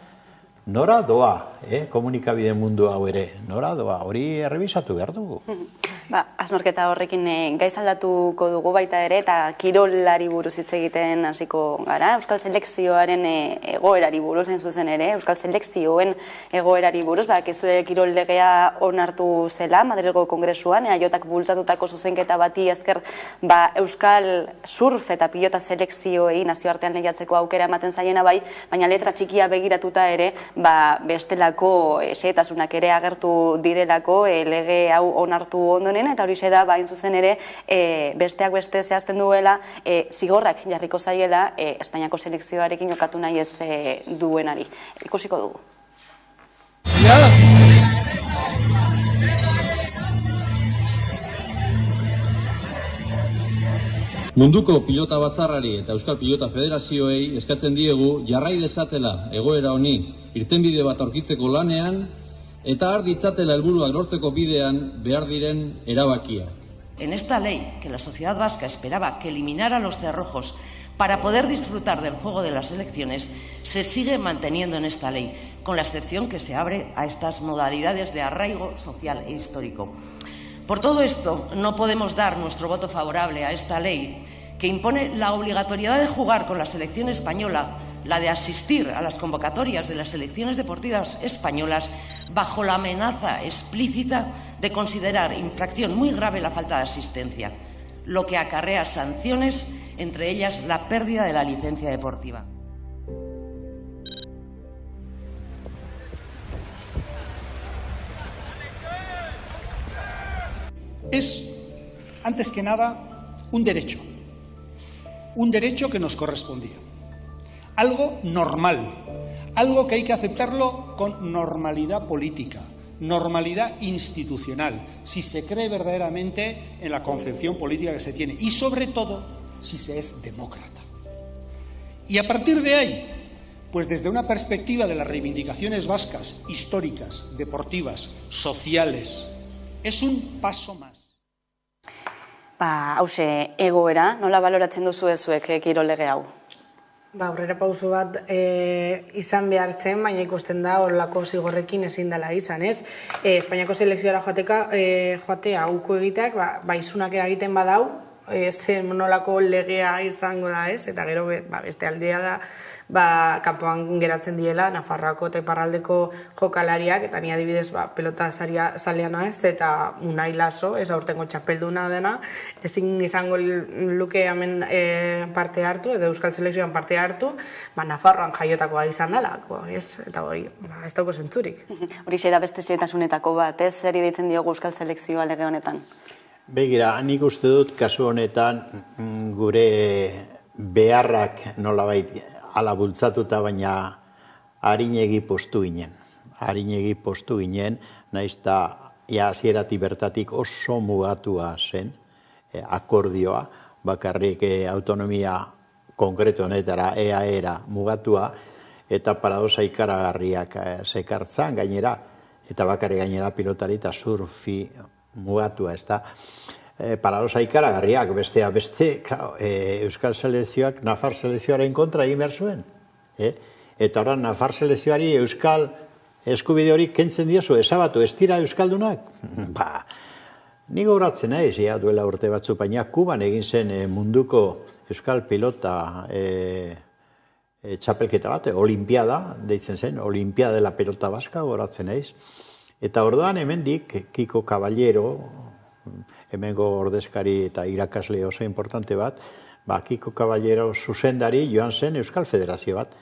nora doa, komunikabide mundu hau ere, nora doa, hori errebisatu behar dugu. Asnorketa horrekin gaiz aldatuko dugu baita ere, eta kirolari buruz hitz egiten hasiko gara, Euskal Selekzioaren egoerari buruz zuzen ere, Euskal Selekzioen egoerari buruz, bakizue kirol legea onartu zela, Madrilgo Kongresuan, EAJak bultzatutako zuzenketa bati ezker Euskal surf eta pilota selekzioei nazioartean lehiatzeko aukera ematen zaiena bai, baina letra txikia begiratuta ere, bestelako xehetasunak ere agertu direlako lege hau onartu ondoren, eta hori da, hain zuzen ere, besteak beste zehazten duela, zigorrak jarriko zaiela Espainiako selekzioarekin jokatu nahi ez duenari. Ikusiko dugu. Munduko pilota batzarrari eta Euskal Pilota Federazioei eskatzen diegu jarrai dezatela egoera honi irtenbide bat aurkitzeko lanean eta har ditzatela helburuak lortzeko bidean behar diren erabakia. En esta ley, que la sociedad vasca esperaba que eliminara los cerrojos para poder disfrutar del juego de las elecciones, se sigue manteniendo en esta ley, con la excepción que se abre a estas modalidades de arraigo social e histórico. Por todo esto, no podemos dar nuestro voto favorable a esta ley que impone la obligatoriedad de jugar con la selección española, la de asistir a las convocatorias de las selecciones deportivas españolas bajo la amenaza explícita de considerar infracción muy grave la falta de asistencia, lo que acarrea sanciones, entre ellas la pérdida de la licencia deportiva. Es, antes que nada, un derecho que nos correspondía, algo normal, algo que hay que aceptarlo con normalidad política, normalidad institucional, si se cree verdaderamente en la concepción política que se tiene y, sobre todo, si se es demócrata. Y a partir de ahí, pues desde una perspectiva de las reivindicaciones vascas, históricas, deportivas, sociales, es un paso más. Hauxe, egoera, nola baloratzen duzu zuek kirol lege hau? Aurrera pauso bat izan behar zen, baina ikusten da horrelako zigorrekin ezin dela izan, ez? Espainiako selekzioara joatea hauko egiteak, izunak eragiten badau, zen nolako legea izango da, ez? Eta gero beste aldea da, kanpoan geratzen diela, Nafarroako eta Iparraldeko jokalariak, eta ni adibidez pelota zaleana ez, eta Unai Laso, ez aurtengo txapelduna dena, ezin izango luke hemen parte hartu, edo Euskal Selekzioan parte hartu, Nafarroan jaiotakoa izan dela, eta hori, ez dauko zentzurik. Hori da beste xehetasunetako bat, ez zer deitzen diogu Euskal Selekzioa lege honetan? Begira, nik uste dut kasu honetan gure beharrak nolabait ala bultzatuta, baina harinegi postu ginen. Harinegi postu ginen, nahiz eta hasieratik bertatik oso mugatua zen akordioa, bakarrik autonomia konkretu honetara, EAEra mugatua, eta paradosa ikaragarriak sekartzan gainera, eta bakare gainera pilotari eta surfi mugatua, ez da. Paradosa ikaragarriak, bestea beste, Euskal Selekzioak Nafar Selekzioaren kontra egin behar zuen. Eta orain Nafar Selekzioari Euskal eskubide hori kentzen diozu, ezabatu, ez dira Euskaldunak? Ni gogoratzen naiz, duela urte batzu, baina Kuban egin zen munduko Euskal pilota txapelketa bat, olimpiada, deitzen zen, olimpiada de la pelota baska, gogoratzen naiz. Eta orduan hemendik Kiko Caballero, hemengo ordezkari eta irakasle oso importante bat, Kiko Caballero zuzendari joan zen Euskal Federazio bat.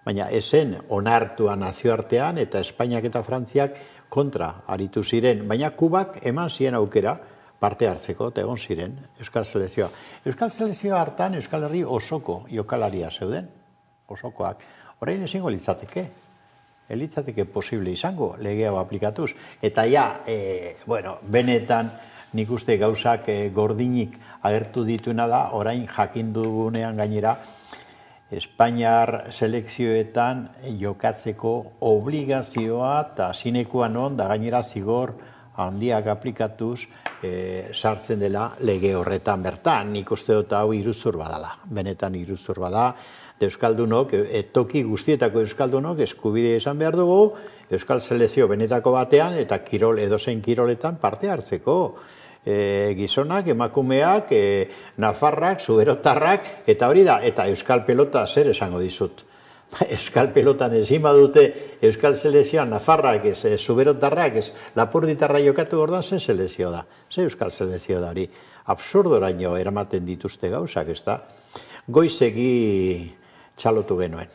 Baina esen onartua nazioartean eta Espainiak eta Frantziak kontra aritu ziren. Baina Kubak eman ziren aukera parte hartzeko eta egon ziren Euskal Selekzioa. Euskal Selekzioa hartan Euskal Herri osoko jokalaria zeuden, osokoak. Orain ezingo litzateke. Litzateke posible izango lege hau aplikatuz. Eta benetan nik uste gauzak gordinik agertu dituna da, orain jakin dugunean gainera, Espainiar selekzioetan jokatzeko obligazioa eta sinekua non da gainera zigor handiak aplikatuz sartzen dela lege horretan bertan. Nik uste dut hau iruzur badala, benetan iruzur bada. Euskaldunok, toki guztietako euskaldunok eskubide izan behar dugu, Euskal Selekzio benetako batean eta edozein kiroletan parte hartzeko. Gizonak, emakumeak, nafarrak, zuberotarrak, eta hori da, eta euskal pelota zer esango dizut. Euskal pelotan ezin badute Euskal Selekzioan nafarrak ez, zuberotarrak ez, lapurditarra jokatu ordan zen selekzio da. Ze Euskal Selekzio da hori. Absurdoraino eramaten dituzte gauzak, ez da. Goizegi txalotu genuen.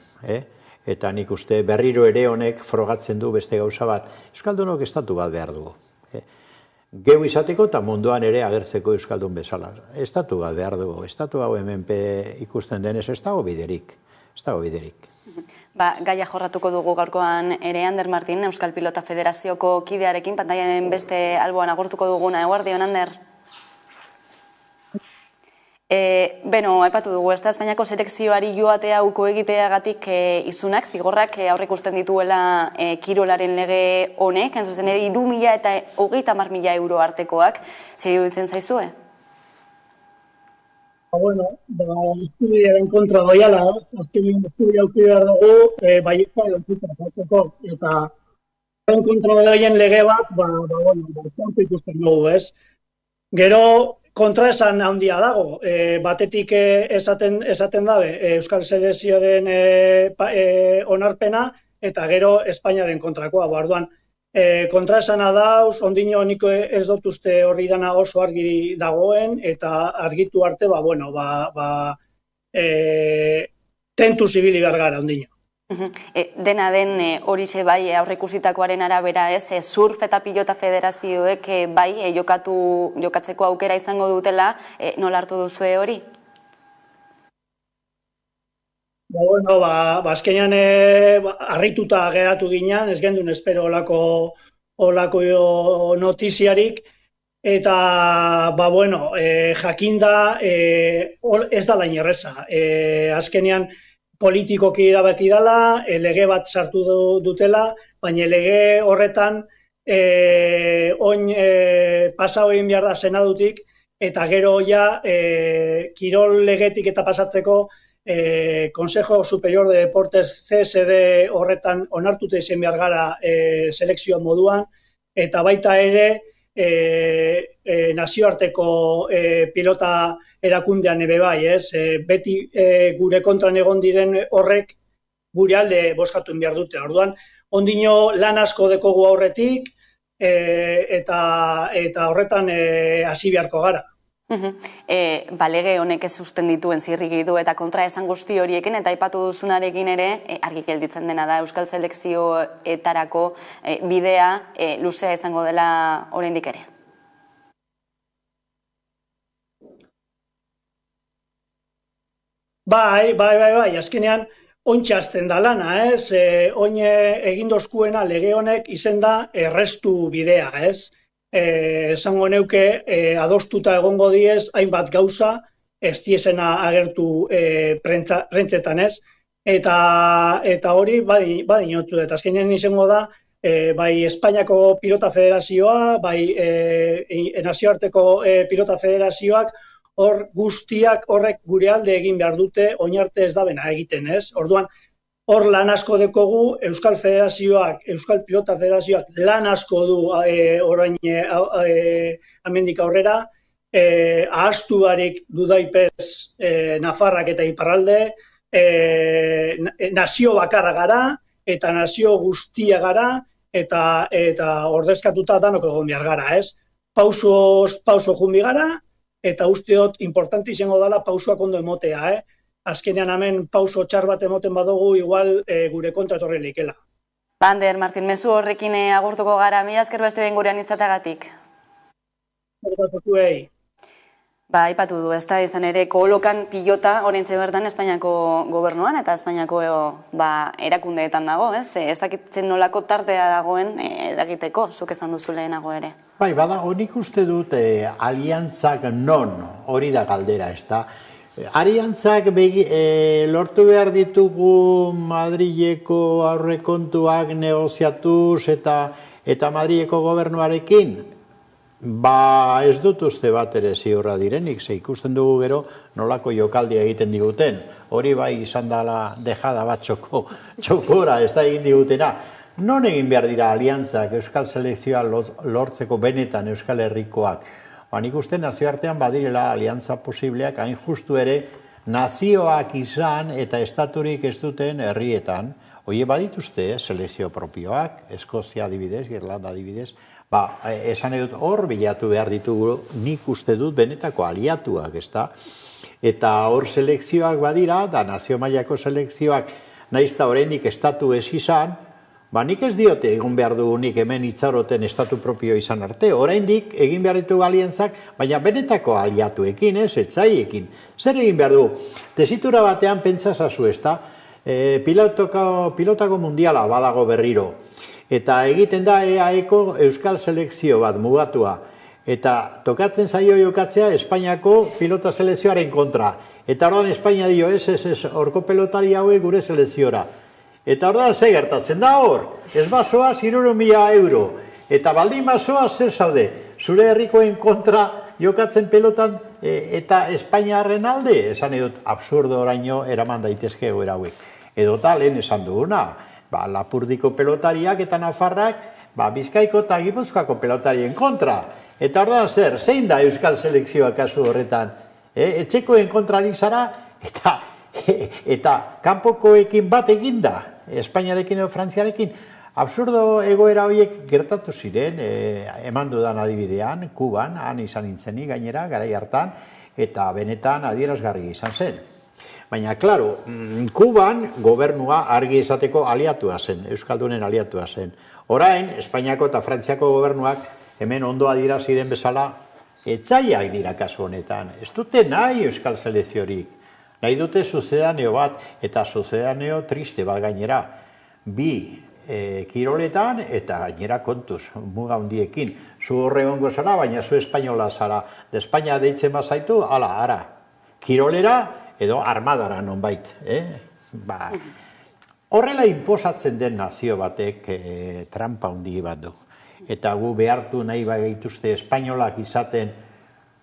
Eta nik uste berriro ere honek frogatzen du beste gauza bat. Euskaldunok estatu bat behar dugu. Geu izateko eta munduan ere agertzeko euskaldun bezala. Estatu bat behar dugu. Estatu hau hemen ikusten denez ez dago biderik. Ez dago biderik. Gaia jorratuko dugu gaurkoan ere Ander Martin, Euskal Pilota Federazioko kidearekin, pantaiaren beste alboan agurtuko duguna. Eguardion, Ander? Aipatu dugu, ez da, Espainiako selekzioari joatea uko egiteagatik izunak, zigorrak aurre ikusten dituela kirolaren lege honek, enzuzen ere 3.000 eta 30.000 euro artekoak, zer iruditzen zaizue? Eskubidearen kontra doiala, azkenean eskubide aukide behar dugu, baietza edo eta horren kontra doien lege bat, ikusten dugu, ez? Gero, kontraesan handia dago, batetik esaten dabe Euskal Selekzioaren onarpena eta gero Espainiaren kontrakoa. Orduan, kontraesana dauz, ondino niko ez dut uste horri dana oso argi dagoen eta argitu arte, tentu zibili behar gara ondino. Dena den horixe bai aurreikusitakoaren arabera ez, surf eta pilota federazioek bai jokatzeko aukera izango dutela, nola hartu duzue hori? Azkenean harrituta geratu ginean, ez gendun espero olako notiziarik, eta jakinda ez da lain erreza. Azkenean politikoki erabaki dela, lege bat sartu dutela, baina lege horretan pasau egin behar da senadutik, eta gero kirol legetik eta pasatzeko Consejo Superior de Deportes CSD horretan onartute izan behar gara selekzio moduan, eta baita ere nazioarteko pilota erakundean ebe bai, ez? Beti gure kontran egon diren horrek gure alde bozkatu behar dute. Orduan, ondino lan asko dekogu aurretik eta horretan hasi beharko gara. Lege honek ez susten dituen zirriki du eta kontra esan guzti horiekin eta aipatu duzunarekin ere argi gelditzen dena da Euskal Selekzioetarako bidea luzea izango dela oraindik ere. Bai, azkenean ontsa hasten da lana, ez? Oin egindozkuena lege honek izen da errestu bidea, ez? Esango neuke adostuta egongo diez hainbat gauza ez diezena agertu prentzetan, ez? eta hori badinotu, eta azkenean izango da, bai Espainiako Pilota Federazioa, bai nazioarteko Pilota Federazioak, hor guztiak horrek gure alde egin behar dute, oinarte ez da bena egiten, ez? Orduan, hor lan asko dekogu, Euskal Pilota Federazioak lan asko du orain amendik aurrera, ahaztu barik dudaipez Nafarrak eta Iparralde, nazio bakarra gara, eta nazio guztia gara, eta ordezkatuta danok egon behar gara, ez? Pauso jumbi gara, eta usteot importante izango dela pausoak ondo emotea, Azkenean hemen pauso txar bat emoten badugu, igual gure kontra etorri leikela. Ander, Martin, mezu horrekin agurtuko gara, mila esker beste behin gurean izateagatik. Aipatu du, ez da izan ere kolokan pilota oraintxe bertan Espainiako gobernuan eta Espainiako erakundeetan dago, ez? Ez dakitzen nolako tartea dagoen edagiteko, zuk esan duzu lehenago ere. Bai, badago, nik uste dut aliantzak non hori da galdera, ez da? Aliantzak lortu behar ditugu Madrileko aurrekontuak negoziatuz eta Madrileko gobernuarekin? Ez dut uste bat ere ziurra direnik, ze ikusten dugu gero nolako jokaldia egiten diguten. Hori bai izan dela dejada bat txokora, ez da egin digutena. Non egin behar dira aliantzak Euskal Selekzioa lortzeko benetan Euskal Herrikoak? Nik uste nazioartean badirela aliantza posibleak, hain justu ere nazioak izan eta estaturik ez duten herrietan. Oie badituzte selekzio propioak, Eskozia adibidez, Irlanda adibidez, esan edut hor bilatu behar ditugu nik uste dut benetako aliatuak, ez da? Eta hor selekzioak badira, da nazio mailako selekzioak nahiz eta oraindik estatu ez izan, nik ez diote egun behar dugu nik hemen itxaroten estatu propio izan arte, oraindik egin behar ditugu aliantzak, baina benetako aliatuekin, etzaiekin. Zer egin behar dugu? Tesitura batean pentsazazu, ez da? Pilotako mundiala badago berriro. Eta egiten da EAEko Euskal Selekzio bat mugatua. Eta tokatzen zaio jokatzea Espainiako pilota selekzioaren kontra. Eta orduan Espainia dio, horko pelotari hauek gure selekziora. Eta orduan ze gertatzen da hor? Ez basoa 300.000 euro. Eta baldin basoa zer zaude? Zure herrikoen kontra jokatzen pelotan eta Espainiarren alde? Esan edut, absurdo oraino eraman daitezke egoera hauek. Edota lehen esan duguna. Lapurdiko pelotariak eta Nafarrak Bizkaiko eta Gipuzkoako pelotarien kontra. Eta orduan zer, zein da Euskal Selekzioa kasu horretan? Etxekoen kontrarik zara eta kanpokoekin bat egin da, Espainiarekin edo Frantziarekin. Absurdo egoera horiek gertatu ziren, eman dudan adibidean, Kuban, han izan nintzenik gainera, garai hartan, eta benetan adierazgarri izan zen. Baina, klaro, Kuban gobernua argi esateko aliatua zen, Euskaldunen aliatua zen. Orain, Espainiako eta Frantziako gobernuak hemen ondo adierazi den bezala, etzaiak dira kasu honetan. Ez dute nahi Euskal Selekziorik. Nahi dute suzedaneo bat, eta suzedaneo triste bat gainera. Bi kiroletan eta gainera kontuz, muga hundiekin. Zu horre ongo zara, baina zu espainola zara. De Espainia deitzen bazaitu, ara. Kirolera, edo armadara nonbait. Horrela inposatzen den nazio batek trampa hundi bat du. Eta gu behartu nahi gaituzte espainolak izaten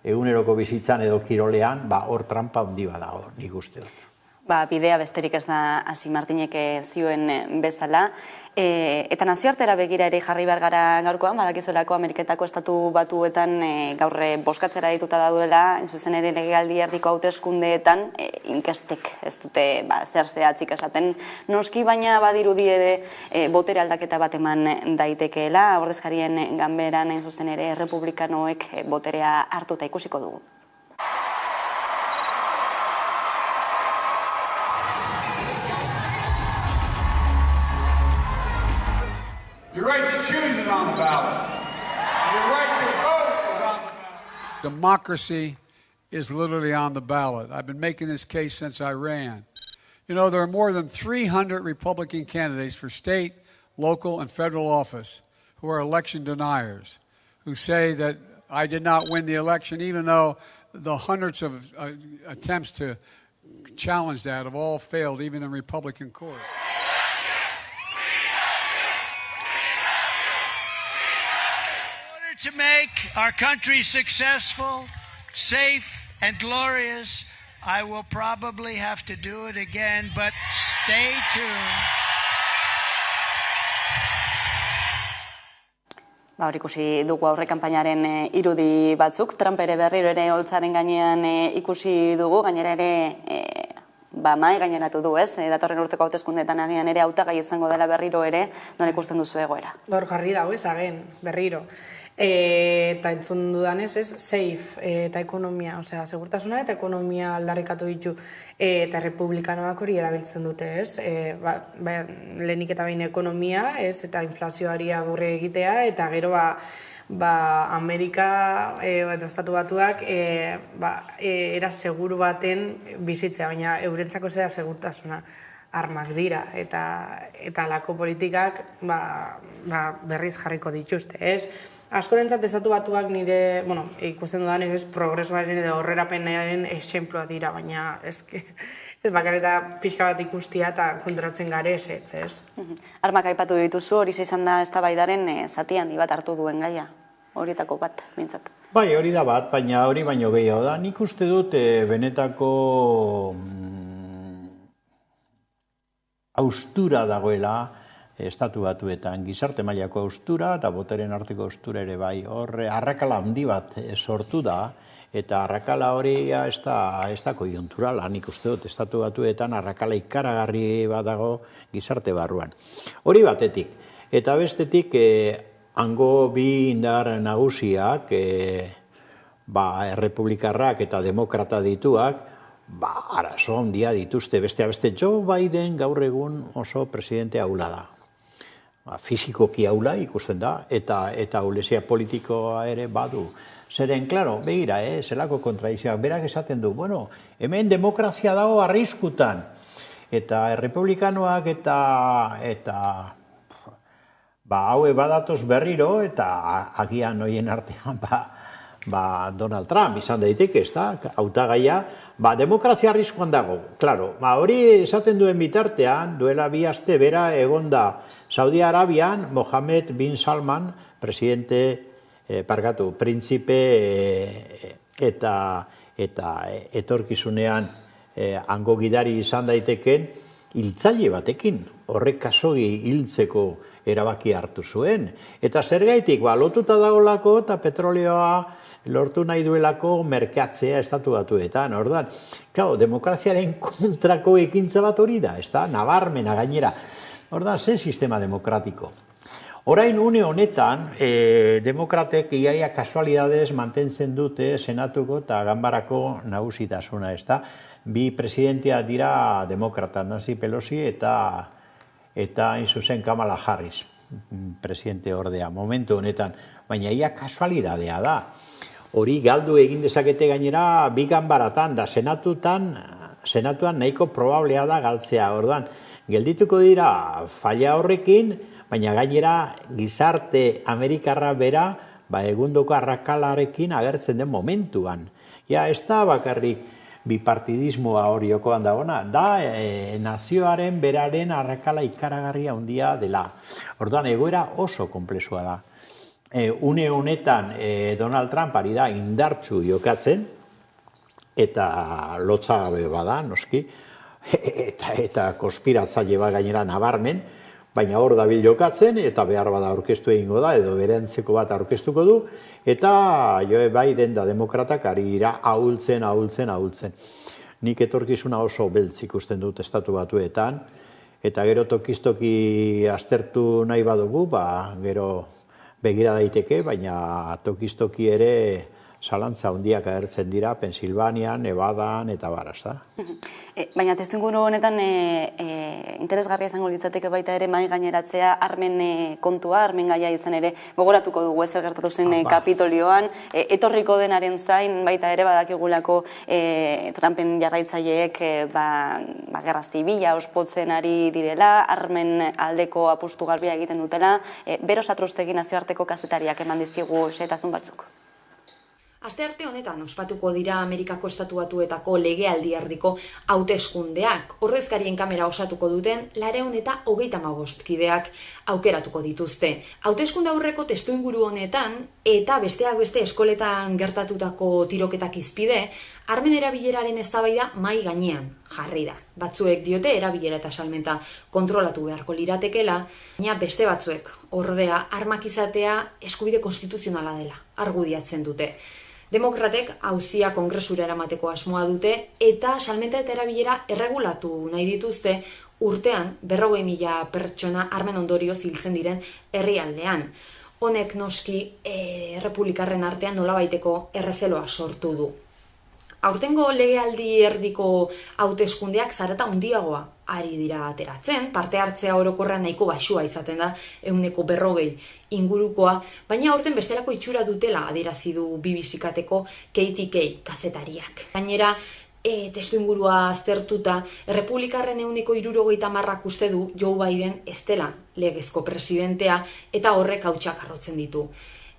eguneroko bizitzan edo kirolean, hor trampa hundi bat dago, nik uste dut. Bidea besterik ez da Asi Martinek zioen bezala. Eta nazioartera begira ere jarri behar gara gaurkoan, badakizolako Ameriketako estatu batuetan gaur boskatzera dituta daudela, zuzen ere legealdi erdiko hauteskundeetan, inkestek ez dute zer zehatzik esaten noski, baina badirudi ere botere aldaketa bat eman daitekeela, ordezkarien ganberan hain zuzen ere republikanoek boterea hartuta ikusiko dugu. Your right to choose is on the ballot. Your right to vote is on the ballot. Democracy is literally on the ballot. I've been making this case since I ran. You know, there are more than 300 Republican candidates for state, local, and federal office who are election deniers, who say that I did not win the election, even though the hundreds of attempts to challenge that have all failed, even in Republican court. To make our country successful, safe, and glorious, I will probably have to do it again, but stay tuned. Hor ikusi dugu aurre kanpainaren irudi batzuk, Trump ere berriro ere holtzaren gainean ikusi dugu, gainera ere mai gaineratu du, ez? Datorren urteko hauteskundeetan agian ere hautagai izango dela berriro ere, non ikusten duzu egoera? Hor jarri dago ez, agen, berriro. Eta entzun dudanez, ez, safe eta ekonomia, osea, segurtasuna eta ekonomia aldarrikatu ditu eta republikanoak hori erabiltzen dute, ez? Lehenik eta behin ekonomia, ez, eta inflazioari aurre egitea, eta gero Amerika, estatu batuak, era seguru baten bizitzea, baina eurentzako zera segurtasuna armak dira, eta alako politikak berriz jarriko dituzte, ez? Askorentzat estatu batuak nire, ikusten dudan ez progresoaren edo aurrerapenaren esenploa dira, baina ez bakareta pixka bat ikustia eta kontratzen gare ez. Armak aipatu dituzu, hori izan da eztabaidaren zati handi bat hartu duen gaia, horietako bat, bintzat. Bai, hori da bat, baina hori baino gehiago da. Nik uste dut benetako haustura dagoela, estatu batuetan, gizarte mailako haustura eta boteren arteko haustura ere bai. Hor, arrakala handi bat sortu da, eta arrakala hori ez da koiunturala, nik uste dut, estatu batuetan arrakala ikaragarri bat dago gizarte barruan. Hori batetik, eta bestetik, hango bi indar nagusiak, errepublikarrak eta demokrata dituak, arazo handia dituzte, beste Joe Biden gaur egun oso presidente ahula da. Fisikoki ahula ikusten da, eta ahulezia politikoa ere badu. Zeren, klaro, begira, zelako kontradizioak, berak esaten du, hemen demokrazia dago arriskutan, eta republikanoak eta haue badatoz berriro, eta agian hoien artean, Donald Trump izan daiteke, ez da, hautagaia, demokrazia arriskuan dago. Klaro, hori esaten duen bitartean, duela 2 aste bera egonda Saudi Arabian, Mohammed bin Salman, printzipe eta etorkizunean hango gidari izan daiteken, hiltzaile batekin, horrek kasogi hiltzeko erabaki hartu zuen. Eta zergaitik, lotuta dagoelako eta petroleoa lortu nahi duelako merkatzea estatu batuetan. Orduan, demokraziaren kontrako ekintza bat hori da, ez da, nabarmena gainera. Orduan, zen sistema demokratiko. Orain une honetan, demokratek iaia kasualidadez mantentzen dute senatuko eta ganbarako nagusitasuna, ez da. Bi presidentia dira demokrata, Nancy Pelosi eta hain zuzen Kamala Harris, presidente ordea, momentu honetan. Baina ia kasualidadea da. Hori galdu egin dezakete gainera bi ganbaratan da senatuan nahiko probablea da galtzea. Orduan, geldituko dira falla horrekin, baina gainera gizarte Amerikarra bera egundoko arrakalarekin agertzen den momentuan. Ez da bakarrik bipartidismoa hori jokoan dagona, da nazioaren beraren arrakala ikaragarria handia dela. Orduan, egoera oso konplexua da. Une honetan Donald Trump ari da indartsu jokatzen, eta lotzagabe bada, noski, eta konspiratzaile bat gainera nabarmen, baina hor dabil jokatzen, eta behar bada aurkeztu egingo da, edo berentzeko bat aurkeztuko du, eta Joe Biden da demokratak ari dira ahultzen. Nik etorkizuna oso beltz ikusten dut estatu batuetan, eta gero tokistoki aztertu nahi badugu, gero begira daiteke, baina tokistoki ere zalantza handiak agertzen dira, Pensilvanian, Nevadan, eta baraz. Baina testuinguru honetan interesgarria izango litzateke baita ere mai gaineratzea armen kontua, armen gaia izan ere gogoratuko dugu ezer gertatu zen Kapitolioan, etorriko denaren zain baita ere badakigulako Trumpen jarraitzaileek gerra zibila ospotzen ari direla, armen aldeko apustu garbia egiten dutela, Bero Satrustegui nazioarteko kazetariak eman dizkigu xehetasun batzuk. Astearte honetan ospatuko dira Amerikako Estatu Batuetako legealdi erdiko hauteskundeak. Ordezkarien kamera osatuko duten 235 kideak aukeratuko dituzte. Hauteskunde aurreko testuinguru honetan eta besteak beste eskoletan gertatutako tiroketak izpide, armen erabileraren eztabaida mai gainean jarri da. Batzuek diote erabilera eta salmenta kontrolatu beharko liratekela, baina beste batzuek ordea armak izatea eskubide konstituzionala dela argudiatzen dute. Demokratek auzia kongresura eramateko asmoa dute eta salmenta eta erabilera erregulatu nahi dituzte urtean 40.000 pertsona armen ondorioz hiltzen diren herrialdean. Honek noski errepublikarren artean nolabaiteko errezeloa sortu du. Aurtengo legealdi erdiko hauteskundeak zarata handiagoa ari dira ateratzen, parte hartzea orokorrean nahiko baxua izaten da 140 ingurukoa, baina aurten bestelako itxura dutela adierazi du BBC-kateko KTK kazetariak. Gainera, testuingurua aztertuta, errepublikarren 170 uste du Joe Biden ez dela legezko presidentea eta horrek hautsak arrotzen ditu.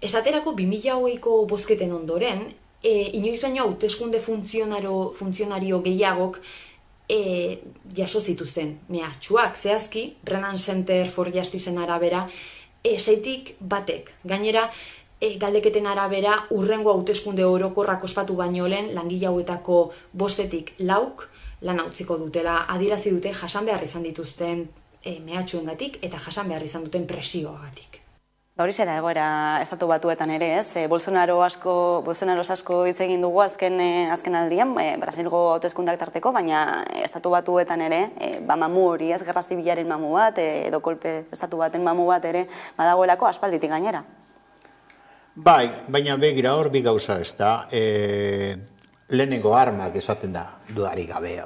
Esaterako 2020ko bozketen ondoren, inoiz baino hauteskunde funtzionario gehiagok jaso zituzten mehatxuak, zehazki, Brennan Center for Justiceen arabera, 6tik batek. Gainera, galdeketen arabera, urrengo hauteskunde orokorrak ospatu baino lehen, langile hauetako 5tik 4 lan utziko dutela, adierazi dute jasan behar izan dituzten mehatxuengatik eta jasan behar izan duten presioagatik. Hori zera egoera Estatu Batuetan ere, ez? Bolsonaro asko hitz egin dugu azken aldian, Brasilgo hauteskundeak tarteko, baina Estatu Batuetan ere, mamu hori, ez, gerra zibilaren mamu bat, edo kolpe Estatu baten mamu bat ere, badagoelako aspalditik gainera. Bai, baina begira hor bi gauza ez da, lehenengo armak esaten da, dudarik gabe,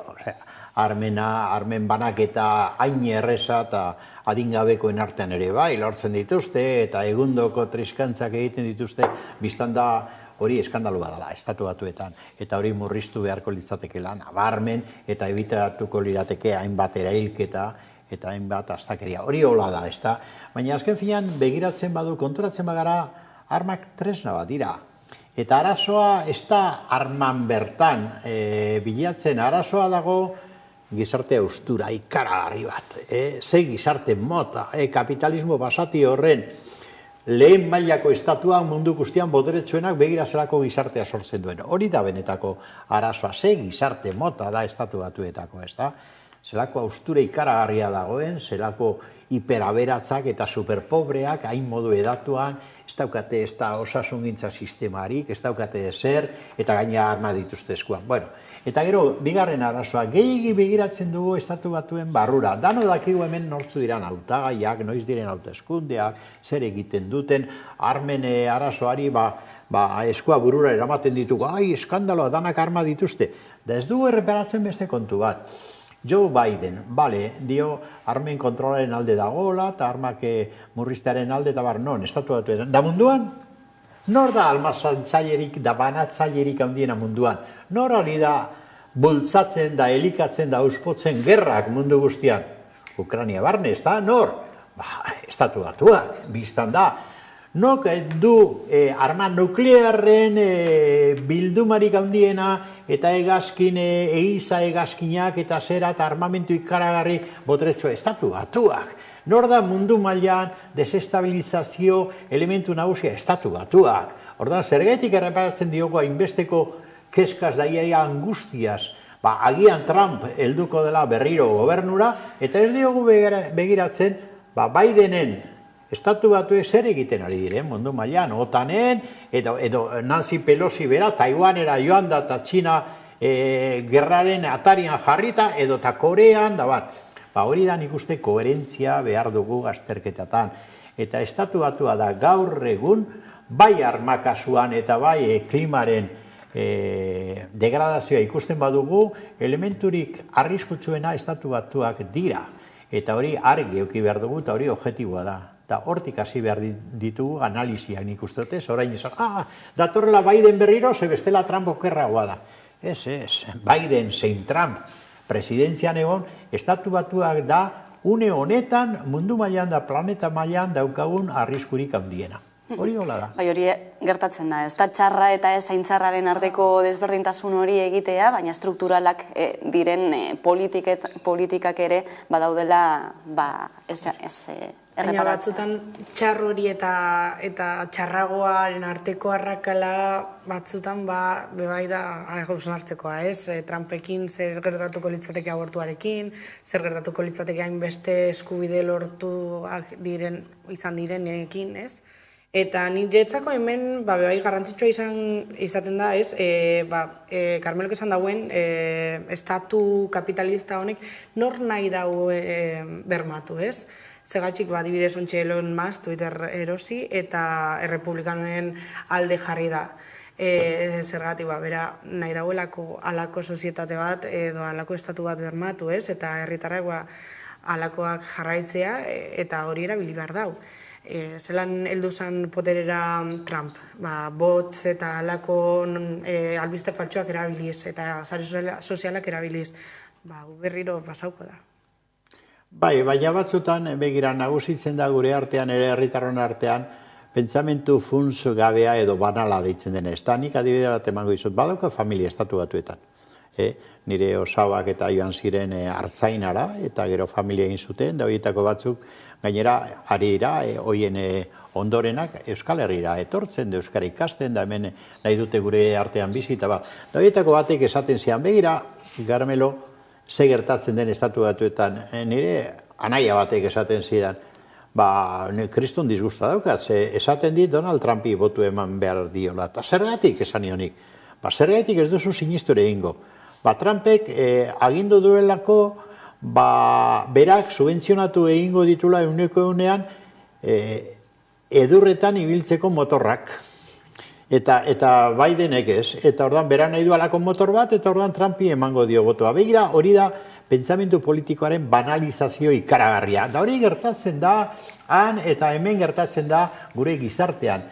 armen banaketa hain erreza eta adingabekoen artean ere bai, lortzen dituzte eta egundoko triskantzak egiten dituzte, biztan da hori eskandalua dela, Estatu Batuetan, eta hori murriztu beharko litzatekela nabarmen eta ebitatuko lirateke hainbat erailketa eta hainbat astakeria. Hori hola da, ez da? Baina azken finean begiratzen badu, konturatzen bagara, armak tresna bat dira. Eta arazoa ez da arman bertan bilatzen, arazoa dago gizarte austura, ikaragarri bat. Ze gizarte mota, kapitalismo basati horren lehen mailako estatuak mundu guztian boteretsuenak begirazelako gizartea sortzen duen. Hori da benetako arazoa, ze gizarte mota da Estatu Batuetako, ez da? Zelako austura ikaragarria dagoen, zelako hiperaberatzak eta superpobreak hain modu edatuan, ez daukate ez da osasungintza sistemarik, ez daukate ezer, eta gaina arma dituzte eskuan. Bueno, eta gero, bigarren arazoa, gehiagi begiratzen dugu Estatu Batuen barrura. Dano dakigu hemen nortzu diran hautagaiak, noiz diren hauteskundeak, zer egiten duten, armen arazoari eskua burura eramaten ditugu, eskandaloa, danak arma dituzte. Da ez dugu erreparatzen beste kontu bat. Joe Biden, bale, dio armen kontrolaren alde dagoela, eta armak murriztearen alde, eta bar, non, Estatu Batuetan. Da munduan? Nor da almazantzailerik, da banatzailerik handiena munduan? Nor hori da bultzatzen, da elikatzen, da uspotzen gerrak mundu guztian? Ukrania barne, ez da? Nor? Estatu Batuak, biztan da. Nok du arma nuklearren bildumarik handiena eta eiza egazkinak eta zera eta armamentu ikaragarri boteretsua Estatu Batuak. Nor da mundu mailan desestabilizazio elementu nagusia Estatu Batuak. Ordan zergatik erreparatzen diogu hainbesteko keskaz daiaia angustiaz, agian Trump helduko dela berriro gobernura, eta ez diogu begiratzen Bidenen Estatu Batuek zer egiten ari diren, mundu mailan, OTANen, edo Nancy Pelosi bera, Taiwanera joan da eta Txina gerraren atarian jarrita, edo eta Korean, da bat. Hori da nik uste koherentzia behar dugu azterketatan. Eta Estatu Batua da gaur egun, bai armakasuan eta bai klimaren degradazioa ikusten badugu, elementurik arriskutsuena Estatu Batuak dira. Eta hori argi eduki behar dugu, eta hori objektiboa da. Eta hortik hasi behar ditugu analiziak nik uste dute, orain esan, datorrela Biden berriro, ze bestela Trump okerragoa da. Ez, Biden zein Trump presidentzian egon, Estatu Batuak da une honetan mundu mailan da planeta mailan daukagun arriskurik handiena. Hori hola da. Bai, hori gertatzen da, ez da txarra eta ez haintzarraren arteko desberdintasun hori egitea, baina strukturalak diren politikak ere badaudela ez baina batzutan txar hori eta txarragoaren arteko arrakala batzutan bebai da gauzan hartzekoa, ez? Trumpekin zer gertatuko litzateke abortuarekin, zer gertatuko litzateke hainbeste eskubide lortuak izan direnekin, ez? Eta niretzako hemen bebai garrantzitsua izaten da, ez? Carmelok esan dauen, estatu kapitalista honek nor nahi dau bermatu, ez? Zegatxik, adibidez, ontxe Elon Musk Twitter erosi eta errepublikanoen alde jarri da. Zergatik, bera, nahi dauelako alako sozietate bat edo alako estatu bat bermatu, ez? Eta herritarrak alakoak jarraitzea eta hori erabili behar dau. Zelan heldu zen poterera Trump, bots eta alako albiste faltsuak erabiliz eta sare sozialak erabiliz, berriro pasauko da. Bai, baina batzutan, begira, nagusitzen da gure artean, ere herritarron artean, pentsamentu funts gabea edo banala deitzen dena. Ez da, nik adibide bat emango dizut, badauka familia estatu batuetan. Nire osabak eta joan ziren Artzainara, eta gero familia egin zuten, da horietako batzuk, gainera, ari dira, hoien ondorenak Euskal Herrira etortzen, da Euskara ikasten, da hemen nahi dute gure artean bizi, eta da horietako batek esaten zian, begira, Carmelo, ze gertatzen den estatu batuetan, nire anaia batek esaten zidan, kriston disgusta daukat, esaten dit Donald Trumpi botu eman behar diola, eta zergatik esan nionik, zergatik ez duzu sinistore egingo. Trumpek agindu duelako, berak subentzionatu egingo ditula euneko eunean edurretan ibiltzeko motorrak. Eta Bidenek ez, eta ordan bera nahi du alako motor bat, eta ordan Trumpi emango dio botoa. Begira, hori da pentsamentu politikoaren banalizazio ikaragarria. Da hori gertatzen da, han eta hemen gertatzen da gure gizartean.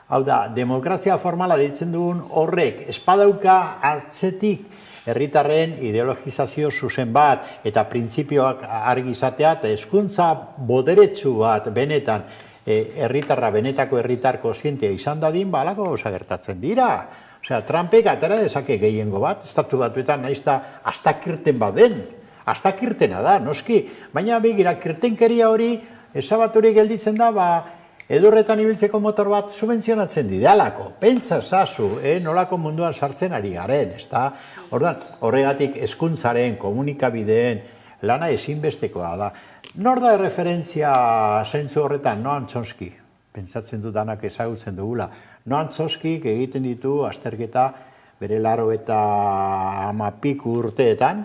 Hau da, demokrazia formala deitzen dugun horrek, espadauka atzetik herritarren ideologizazio zuzen bat, eta printzipioak argi izatea, eta hezkuntza boderetsu bat benetan, herritarra benetako herritar kontzientea izan dadin, alako gauza gertatzen dira. Osea, Trumpek atera dezake gehiengo bat, estatu batuetan nahiz da astakirten baden, astakirtena da, noski, baina begira, kirtenkeria hori, esabatori gelditzen da, edurretan ibiltzeko motor bat subentzionatzen didalako, pentsa zazu, nolako munduan sartzen ari garen, ez da? Horregatik hezkuntzaren, komunikabideen, lana ezinbestekoa da. Nor da referentzia zentzu horretan? Noam Chomsky, pentsatzen dudanak ezagutzen dugula. Noam Chomsky egiten ditu azterketa bere 80 urteetan,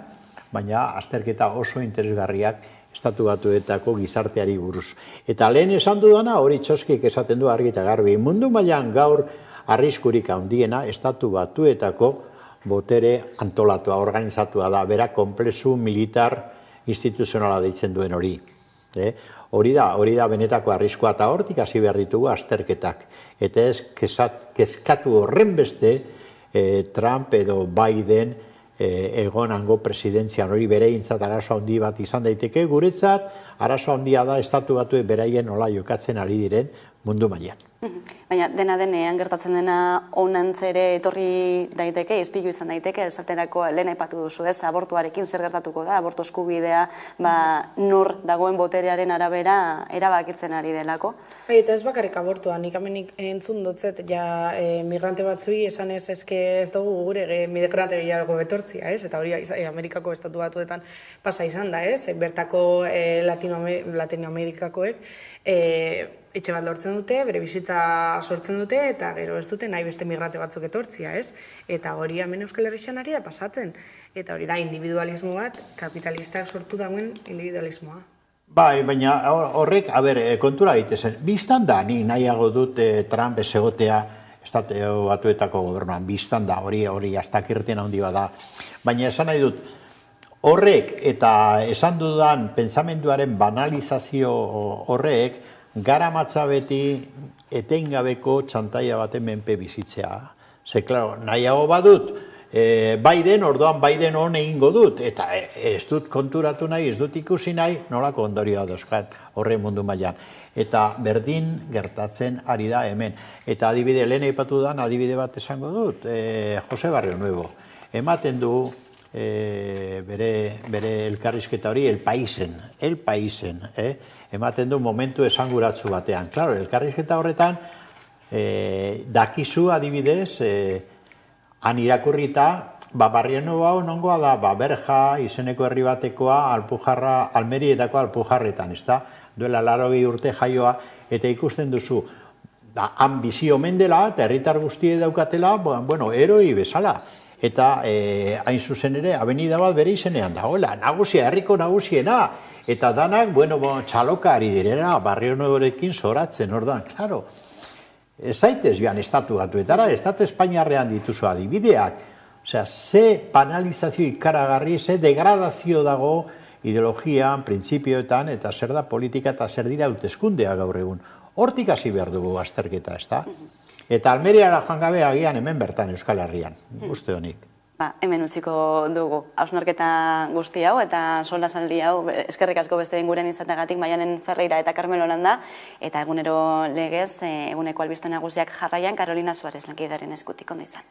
baina azterketa oso interesgarriak estatu batuetako gizarteari buruz. Eta lehen esan dudana, hori Chomskyk esaten du argi eta garbi, mundu mailan gaur arriskurik handiena estatu batuetako botere antolatua, organizatua da, bera konplexu militar instituzionala deitzen duen hori. Hori da benetako arriskua, eta hortik hasi behar ditugu azterketak. Eta ez kezkatu horren beste Trump edo Biden egonango presidentzian hori bereintzat arazo handi bat izan daiteke, guretzat arazo handia da estatu batue beraien nola jokatzen ari diren mundu mailan. Baina dena denean gertatzen dena honantzere etorri daiteke, izpilu izan daiteke, esaterako lehen aipatu duzu ez, abortuarekin zer gertatuko da, abortu eskubidea, nor dagoen boterearen arabera erabakitzen ari delako. Eta ez bakarrik abortua, nik amenik entzun dutzet, migrante batzui esan ez ez dugu gure migrante gehiago betortzia, ez? Eta hori Amerikako estatu batuetan pasa izan da, ez? Bertako Latinoamerikakoek etxe bat lortzen dute, bere bizitza sortzen dute, eta gero ez dute nahi beste migrante batzuk etortzia, ez? Eta hori hemen Euskal Herrian ari da pasatzen. Eta hori da individualismo bat, kapitalistak sortu dauen individualismoa. Bai, baina horrek, kontura egitezen, biztan da, nik nahiago dut Trump ez egotea estatu batuetako gobernuan, biztan da, hori astakirten handi bada. Baina esan nahi dut, horrek eta esan dudan pentsamenduaren banalizazio horrek, gara matza beti etengabeko txantaia baten menpe bizitzea. Ze, klaro, nahiago badut, Biden, orduan Biden hon egingo dut, eta ez dut konturatu nahi, ez dut ikusi nahi, nolako ondorioa dauzkat horre mundu mailan. Eta berdin gertatzen ari da hemen. Eta adibide, lehen aipatu dan adibide bat esango dut, Jose Barrio Nuevo. Ematen du bere elkarrizketa hori El Paisen, ematen du momentu esanguratsu batean. Claro, elkarrizketa horretan, dakizu adibidez, han irakurrita, Barrio Nuevo hau nongoa da, Berja izeneko herri batekoa, Almerietako Alpujarretan, ezta? Duela 80 urte jaioa, eta ikusten duzu, ambizio mendela, eta herritar guztie daukatela, eroi bezala. Eta hain zuzen ere, avenida bat bere izenean dagoela, nagusia, herriko nagusiena, eta danak, txaloka ari direna, Barrio Nuevorekin zoratzen, ordan, klaro. Ez zaitez joan estatu batuetara, estatu espainiarrean dituzu adibideak. Osea, ze banalizazio ikaragarri, ze degradazio dago ideologian, printzipioetan, eta zer da politika eta zer dira hauteskundea gaur egun. Hortik hasi behar dugu azterketa, ez da? Eta Almeriara joan gabe agian hemen bertan Euskal Herrian, uste honik. Hemen utziko dugu, hausnarketa guzti hau eta solasaldi hau, eskerrik asko beste guren izateagatik Maianen Ferreira eta Carmelo Landa, eta egunero legez, eguneko albiste nagusiak jarraian Carolina Suarez lankidaren eskutik, ondo izan.